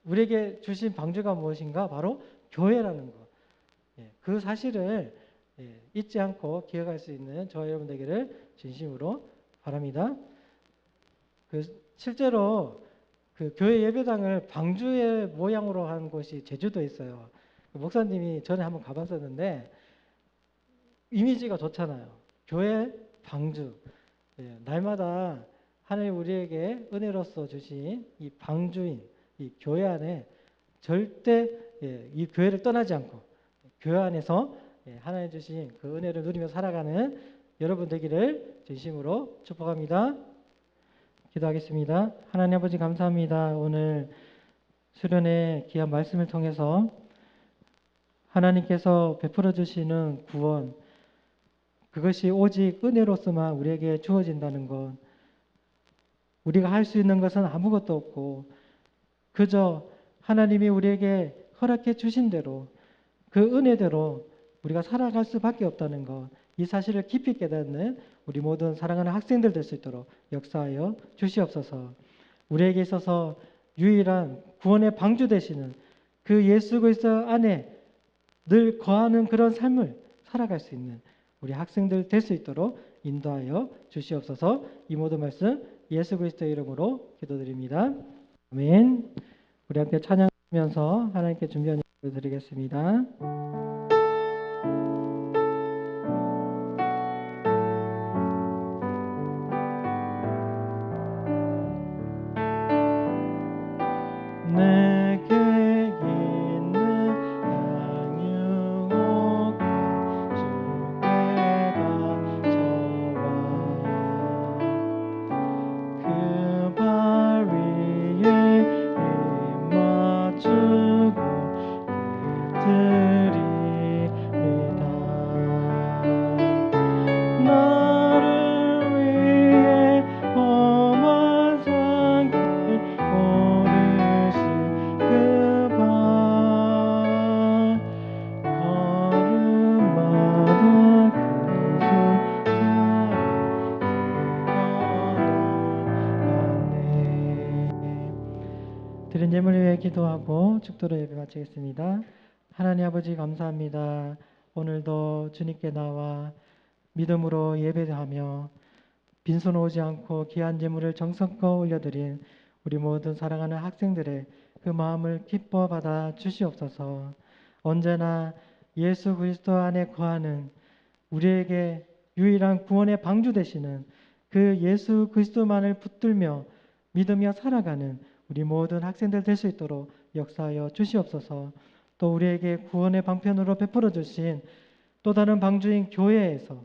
우리에게 주신 방주가 무엇인가? 바로 교회라는 것. 그 사실을 잊지 않고 기억할 수 있는 저와 여러분 되기를 진심으로 바랍니다. 실제로 그 교회 예배당을 방주의 모양으로 한 곳이 제주도에 있어요. 목사님이 전에 한번 가봤었는데 이미지가 좋잖아요. 교회 방주. 날마다 하나님 우리에게 은혜로서 주신 이 방주인 이 교회 안에 절대 이 교회를 떠나지 않고 교회 안에서 하나님 주신 그 은혜를 누리며 살아가는 여러분 되기를 진심으로 축복합니다. 기도하겠습니다. 하나님 아버지 감사합니다. 오늘 수련의 귀한 말씀을 통해서 하나님께서 베풀어 주시는 구원, 그것이 오직 은혜로서만 우리에게 주어진다는 것, 우리가 할 수 있는 것은 아무것도 없고 그저 하나님이 우리에게 허락해 주신 대로 그 은혜대로 우리가 살아갈 수밖에 없다는 것, 이 사실을 깊이 깨닫는 우리 모든 사랑하는 학생들 될 수 있도록 역사하여 주시옵소서. 우리에게 있어서 유일한 구원의 방주 되시는 그 예수 그리스도 안에 늘 거하는 그런 삶을 살아갈 수 있는 우리 학생들 될 수 있도록 인도하여 주시옵소서. 이 모든 말씀 예수 그리스도의 이름으로 기도드립니다. 아멘. 우리 함께 찬양하면서 하나님께 준비한 예배를 드리겠습니다. 내게 있는 양육과 주께 바쳐와 그 발 위에 입 맞추고 드립니다. 나를 위해 험한 산길 오르신 그 발, 걸음마다 그 손 드린 예물 위해 기도하고 축도로 예배 마치겠습니다. 하나님 아버지 감사합니다. 오늘도 주님께 나와 믿음으로 예배하며 빈손 오지 않고 귀한 예물을 정성껏 올려드린 우리 모든 사랑하는 학생들의 그 마음을 기뻐 받아 주시옵소서. 언제나 예수 그리스도 안에 거하는 우리에게 유일한 구원의 방주 되시는 그 예수 그리스도만을 붙들며 믿으며 살아가는 우리 모든 학생들 될 수 있도록 역사하여 주시옵소서. 또 우리에게 구원의 방편으로 베풀어 주신 또 다른 방주인 교회에서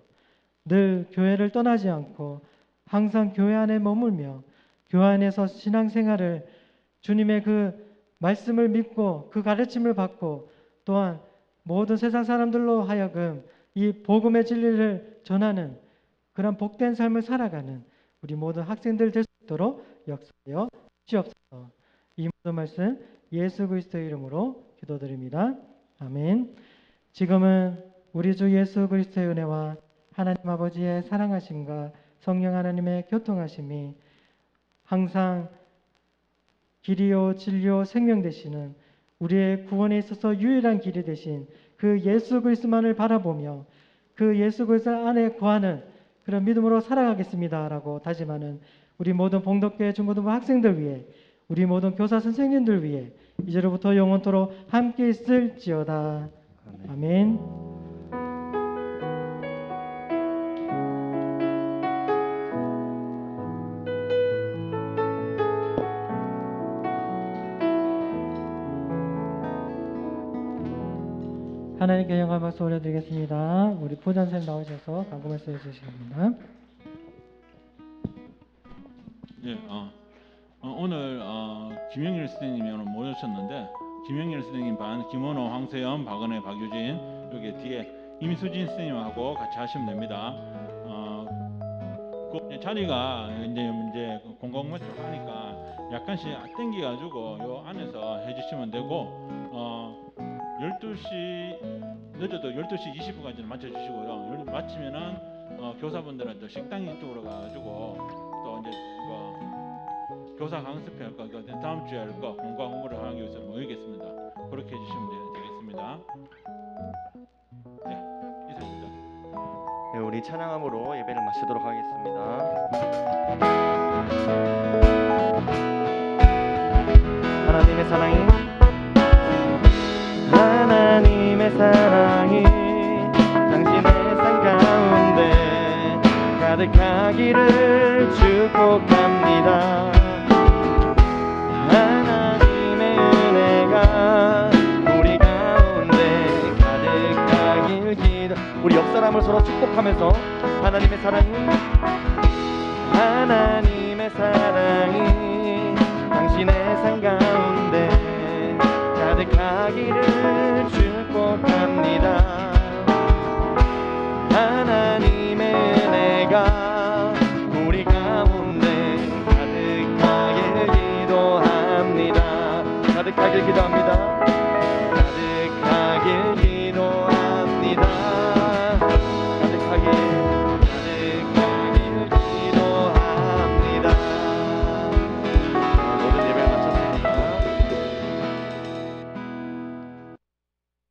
늘 교회를 떠나지 않고 항상 교회 안에 머물며 교회 안에서 신앙생활을 주님의 그 말씀을 믿고 그 가르침을 받고 또한 모든 세상 사람들로 하여금 이 복음의 진리를 전하는 그런 복된 삶을 살아가는 우리 모든 학생들 될 수 있도록 역사하여 주시옵소서. 이 모든 말씀 예수 그리스도의 이름으로 기도드립니다. 아멘. 지금은 우리 주 예수 그리스도의 은혜와 하나님 아버지의 사랑하심과 성령 하나님의 교통하심이 항상 길이요 진리요 생명 되시는 우리의 구원에 있어서 유일한 길이 되신 그 예수 그리스도만을 바라보며 그 예수 그리스도 안에 거하는 그런 믿음으로 살아가겠습니다라고 다짐하는 우리 모든 봉독교회 중고등부 학생들 위해 우리 모든 교사 선생님들 위해 이제로부터 영원토록 함께 있을지어다. 아멘. 하나님께 영광 박수 올려드리겠습니다. 우리 부장님 나오셔서 광고 말씀 해주시겠습니다. 네, 오늘 김영일 선생님이 오늘 모셨는데 김영렬 선생님 반, 김원호, 황세연, 박은혜, 박유진, 여기 뒤에 임수진 선생님하고 같이 하시면 됩니다. 그 자리가 이제 공공모처 하니까 약간씩 땡겨가지고 요 안에서 해주시면 되고 12시 늦어도 12시 20분까지는 맞춰주시고요. 마치면은 교사분들은 또 식당 이쪽으로 가가지고 또 이제 교사 강습회 할 거, 다음 주에 할 거 공과 공부를 하기 위해서 모이겠습니다. 그렇게 해주시면 되겠습니다. 네, 이상입니다. 네, 우리 찬양함으로 예배를 마치도록 하겠습니다. 하나님의 사랑이 당신의 삶 가운데 가득하기를 축복합니다. 하나님의 은혜가 우리 가운데 가득하길 기도. 우리 옆 사람을 서로 축복하면서 하나님의 사랑이